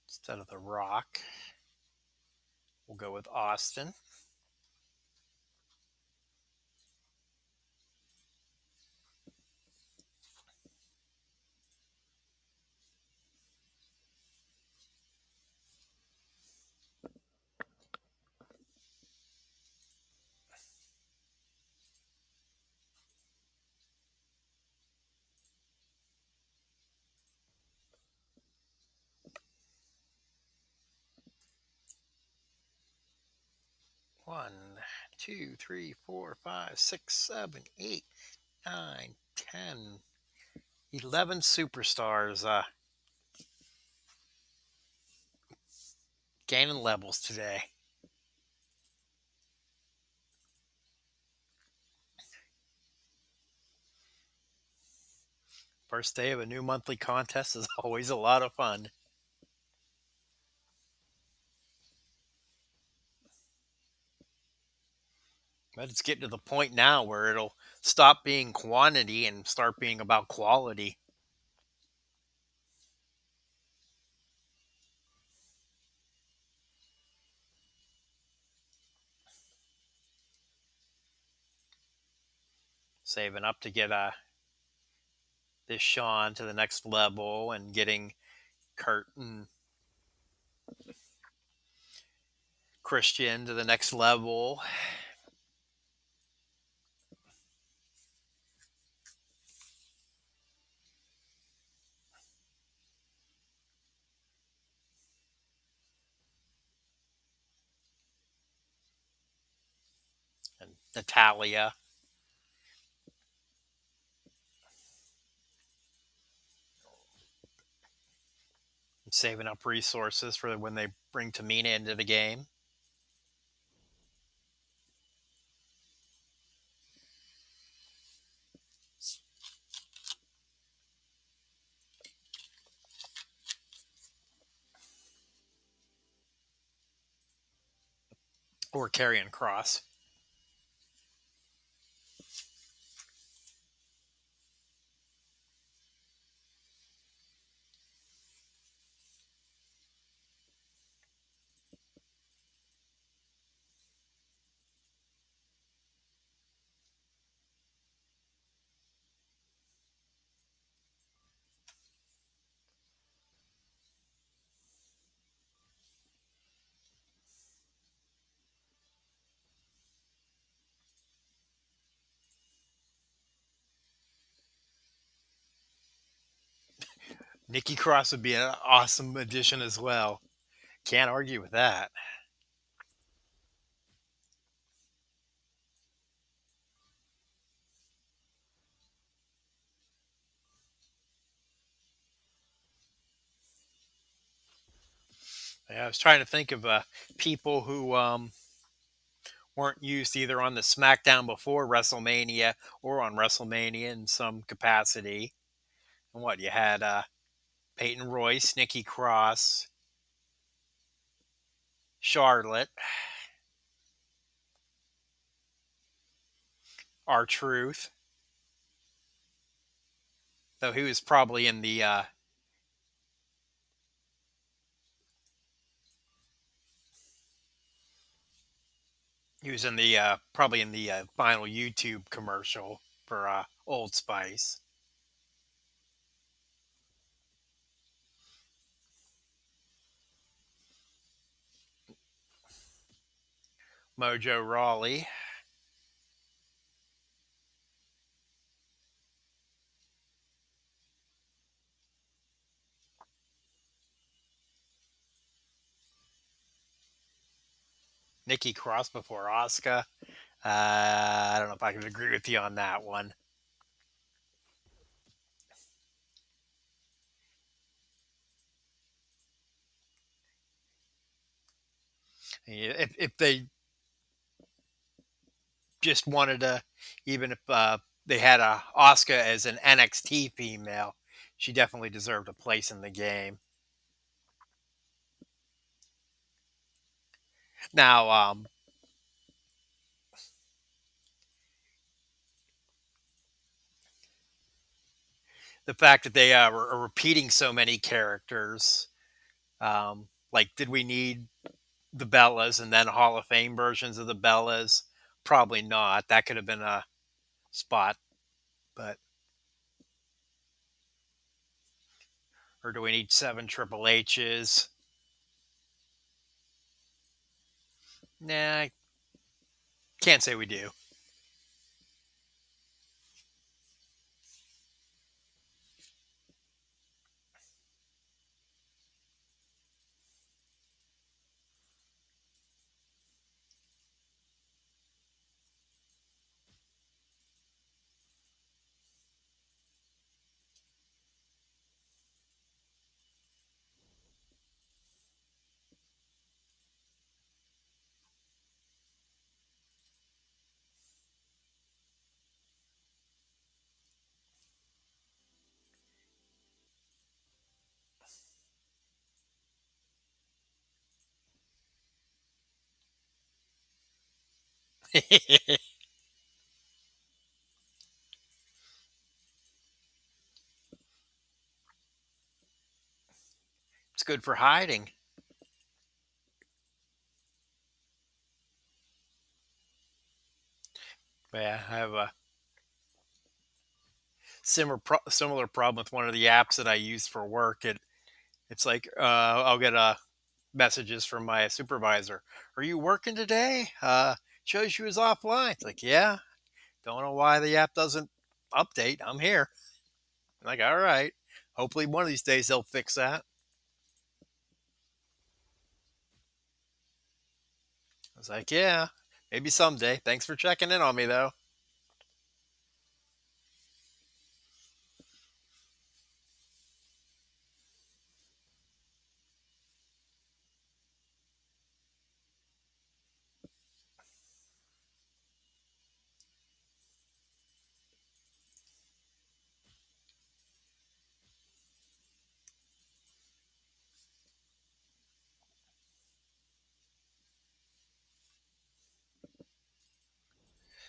Instead of the Rock, we'll go with Austin. One, two, three, four, five, six, 7, 8, 9, 10, 11 superstars gaining levels today. First day of a new monthly contest is always a lot of fun. But it's getting to the point now where it'll stop being quantity and start being about quality. saving up to get this Sean to the next level and getting Kurt and Christian to the next level. And Natalia. And saving up resources for when they bring Tamina into the game. Or Karrion Kross. Nikki Cross would be an awesome addition as well. Can't argue with that. Yeah, I was trying to think of people who weren't used either on the SmackDown before WrestleMania or on WrestleMania in some capacity. And what you had Peyton Royce, Nikki Cross, Charlotte, R Truth, though he was probably in the probably in the final YouTube commercial for Old Spice. Mojo Rawley, Nikki Cross before Asuka. I don't know if I can agree with you on that one. If they just wanted to, even if they had a Asuka as an NXT female, she definitely deserved a place in the game. Now, the fact that they are repeating so many characters, like, did we need the Bellas and then Hall of Fame versions of the Bellas? Probably not. That could have been a spot, but or do we need 7 Triple H's? Nah, I can't say we do. It's good for hiding. Yeah, I have a Similar problem with one of the apps that I use for work. It's like I'll get messages from my supervisor. Are you working today? Shows you was offline. It's like, yeah. Don't know why the app doesn't update. I'm here. I'm like, all right. Hopefully one of these days they'll fix that. I was like, yeah, maybe someday. Thanks for checking in on me though.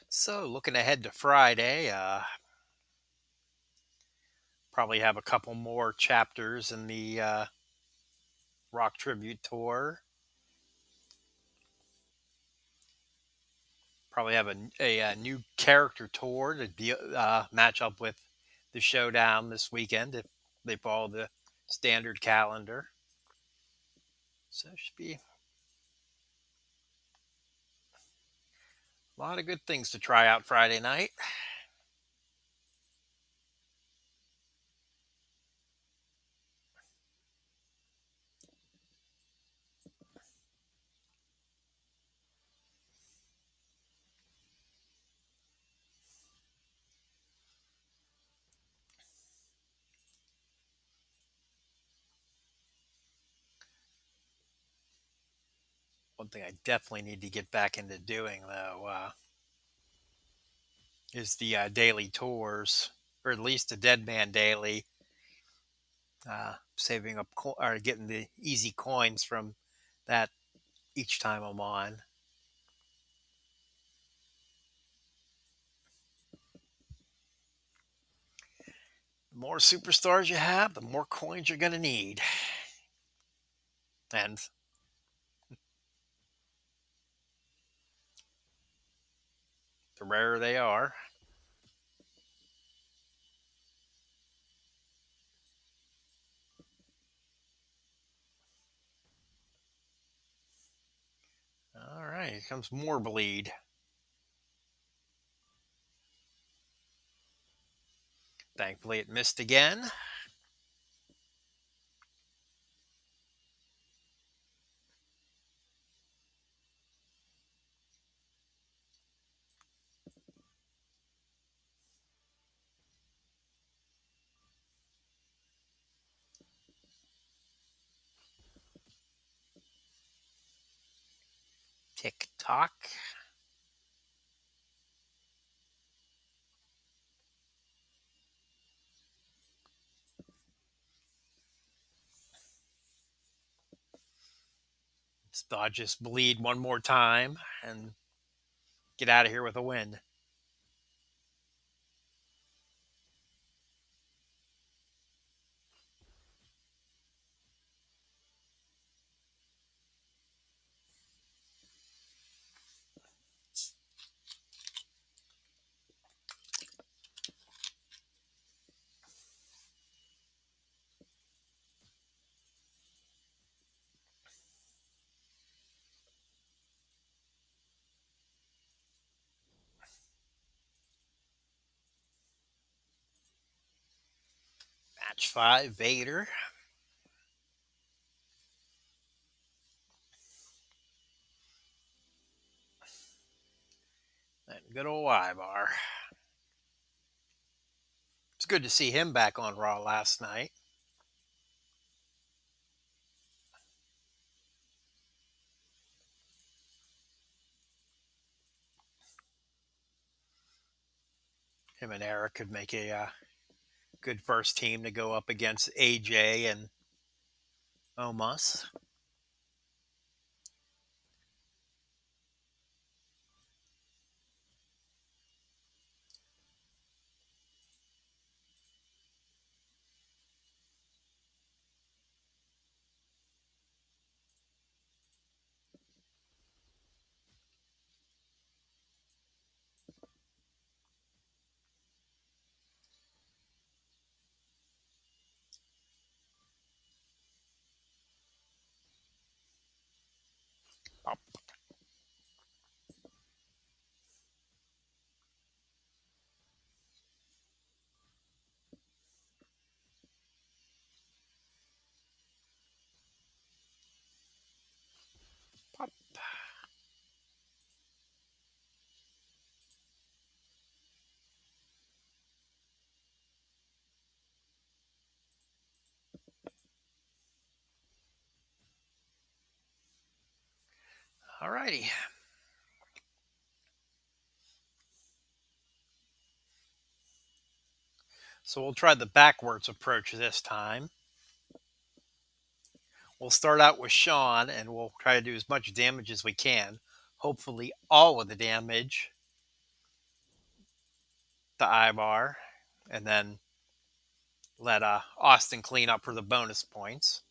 So looking ahead to Friday, probably have a couple more chapters in the Rock Tribute Tour. Probably have a new character tour to match up with the Showdown this weekend if they follow the standard calendar. So it should be a lot of good things to try out Friday night. One thing I definitely need to get back into doing, though, is the daily tours, or at least a Dead Man Daily, saving up or getting the easy coins from that each time I'm on. The more superstars you have, the more coins you're going to need. And the rarer they are. All right, here comes more bleed. Thankfully, it missed again. Tick tock. Let's dodge this bleed one more time and get out of here with a win. Match 5, Vader. And good old Ivar. It's good to see him back on Raw last night. Him and Eric could make a good first team to go up against AJ and Omos. Pop. Pop. Alrighty. So we'll try the backwards approach this time. We'll start out with Sean and we'll try to do as much damage as we can. Hopefully, all of the damage, the eye bar, and then let Austin clean up for the bonus points.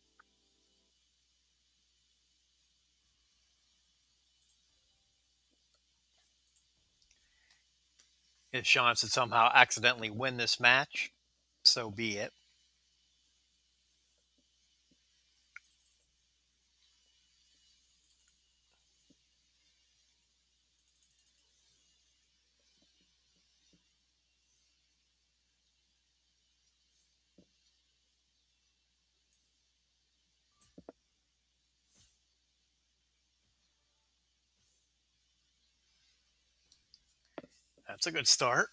If Sean should somehow accidentally win this match, so be it. That's a good start.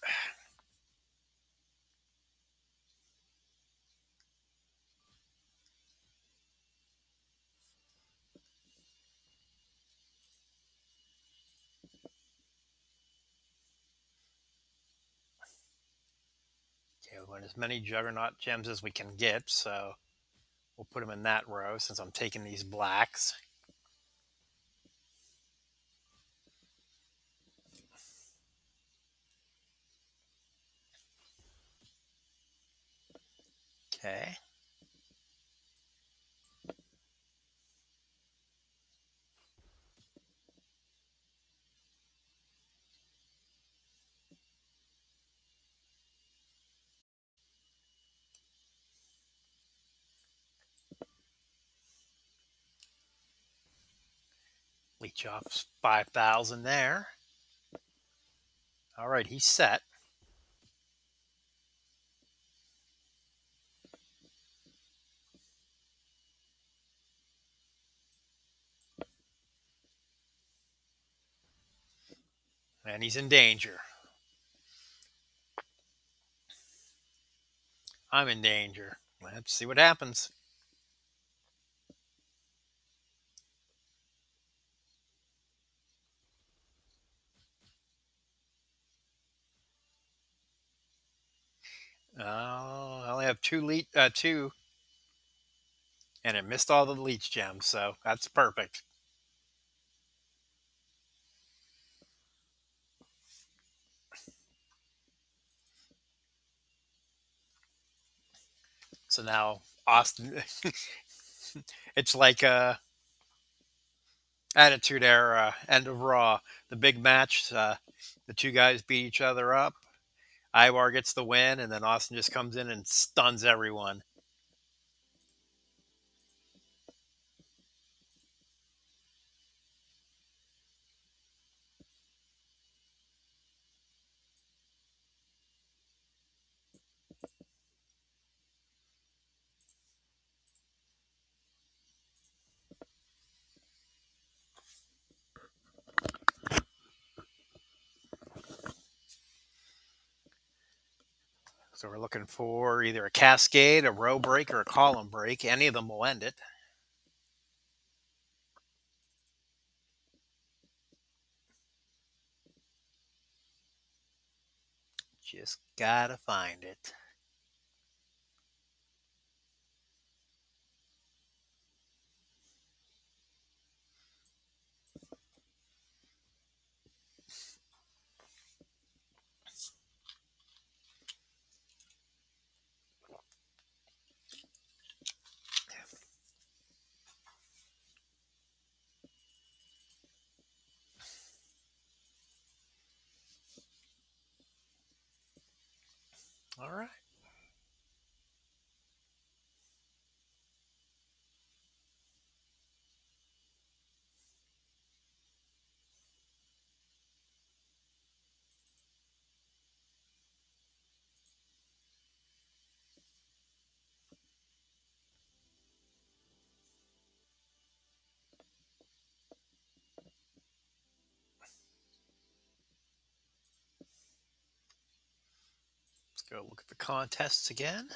Okay, we want as many Juggernaut gems as we can get, so we'll put them in that row since I'm taking these blacks. Okay. Leech off 5,000 there. All right, he's set. And he's in danger. I'm in danger. Let's see what happens. Oh, I only have two, and it missed all the leech gems, so that's perfect. So now Austin, it's like Attitude Era, End of Raw, the big match. The two guys beat each other up. Ivar gets the win, and then Austin just comes in and stuns everyone. So we're looking for either a cascade, a row break, or a column break. Any of them will end it. Just gotta find it. All right. Let's go look at the contests again.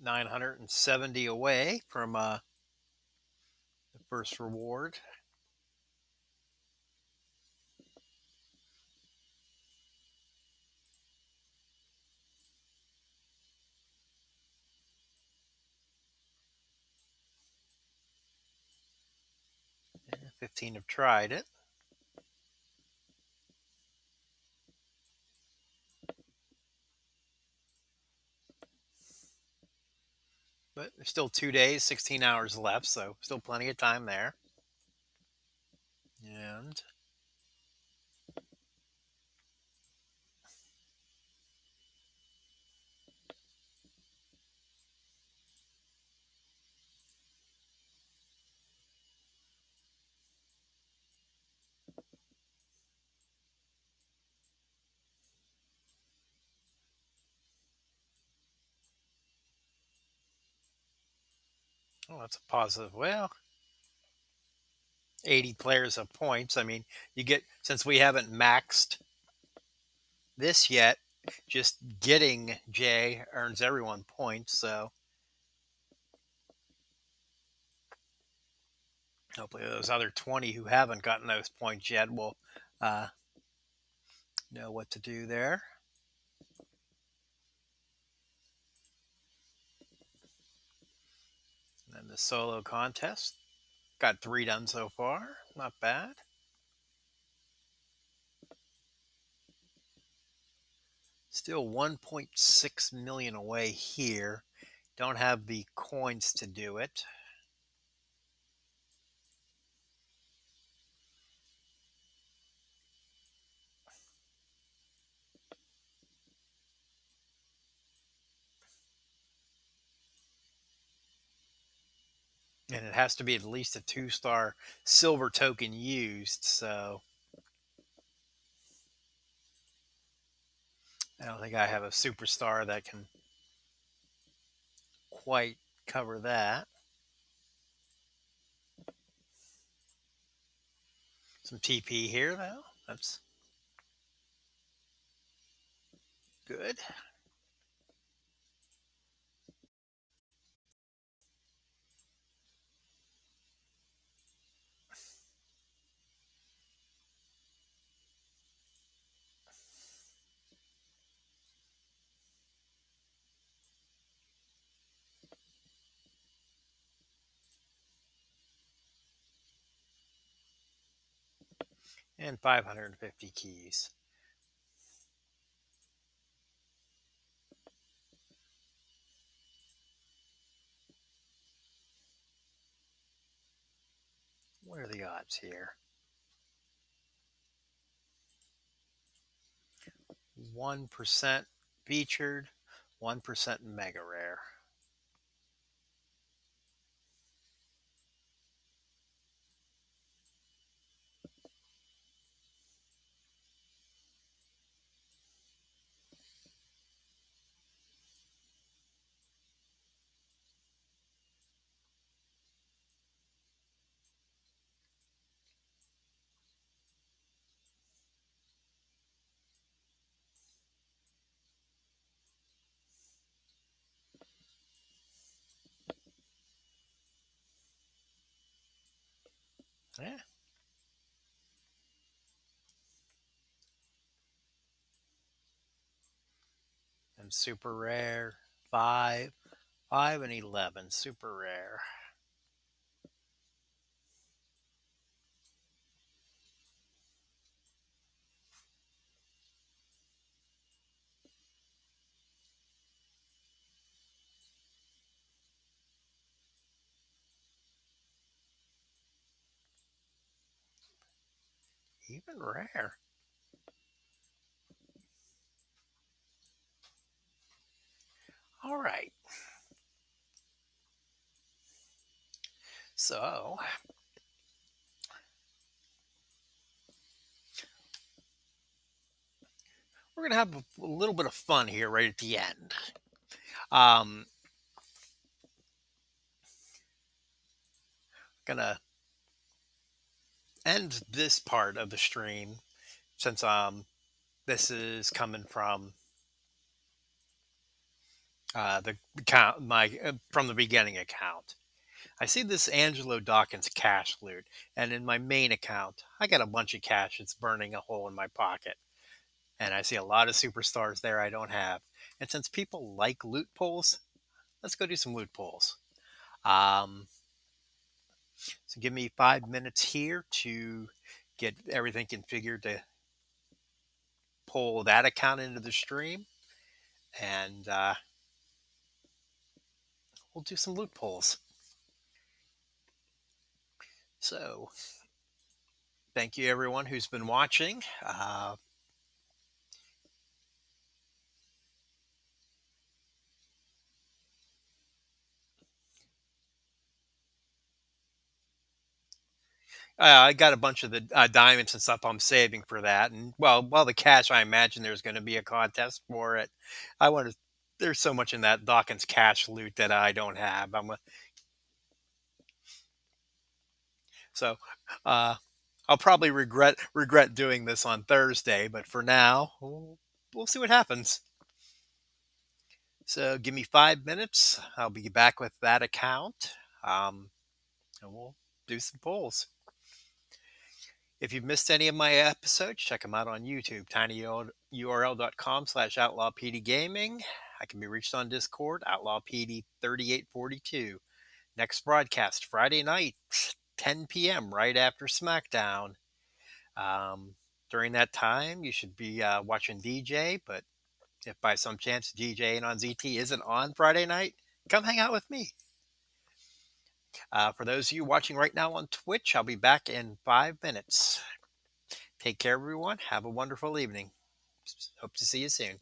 $970 away from the first reward. Yeah, 15 have tried it. But there's still 2 days, 16 hours left, so still plenty of time there. And oh, that's a positive. Well, 80 players have points. I mean, you get, since we haven't maxed this yet, just getting J earns everyone points. So hopefully those other 20 who haven't gotten those points yet will uh, know what to do there. And then the solo contest. Got 3 done so far. Not bad. Still 1.6 million away here. Don't have the coins to do it. And it has to be at least a 2-star silver token used. So I don't think I have a superstar that can quite cover that. Some TP here, though. That's good. And 550 keys. What are the odds here? 1% featured, 1% mega rare. Yeah. And super rare, 5, 5 and 11, super rare. Even rare. All right. So we're going to have a little bit of fun here right at the end. Gonna end this part of the stream since this is coming from the account my from the beginning account. I see this Angelo Dawkins cash loot, and in my main account, I got a bunch of cash that's burning a hole in my pocket. And I see a lot of superstars there I don't have. And since people like loot pulls, let's go do some loot pulls. Um, so give me 5 minutes here to get everything configured to pull that account into the stream, and we'll do some loot pulls. So thank you everyone who's been watching. I got a bunch of the diamonds and stuff I'm saving for that, and well, the cash. I imagine there's going to be a contest for it. I want to. There's so much in that Dawkins cash loot that I don't have. So uh, I'll probably regret doing this on Thursday, but for now, we'll see what happens. So give me 5 minutes. I'll be back with that account, and we'll do some polls. If you've missed any of my episodes, check them out on YouTube, tinyurl.com/outlawpdgaming. I can be reached on Discord, outlawpd3842. Next broadcast, Friday night, 10 p.m., right after SmackDown. During that time, you should be watching DJ, but if by some chance DJ and on ZT isn't on Friday night, come hang out with me. For those of you watching right now on Twitch, I'll be back in 5 minutes. Take care, everyone. Have a wonderful evening. Hope to see you soon.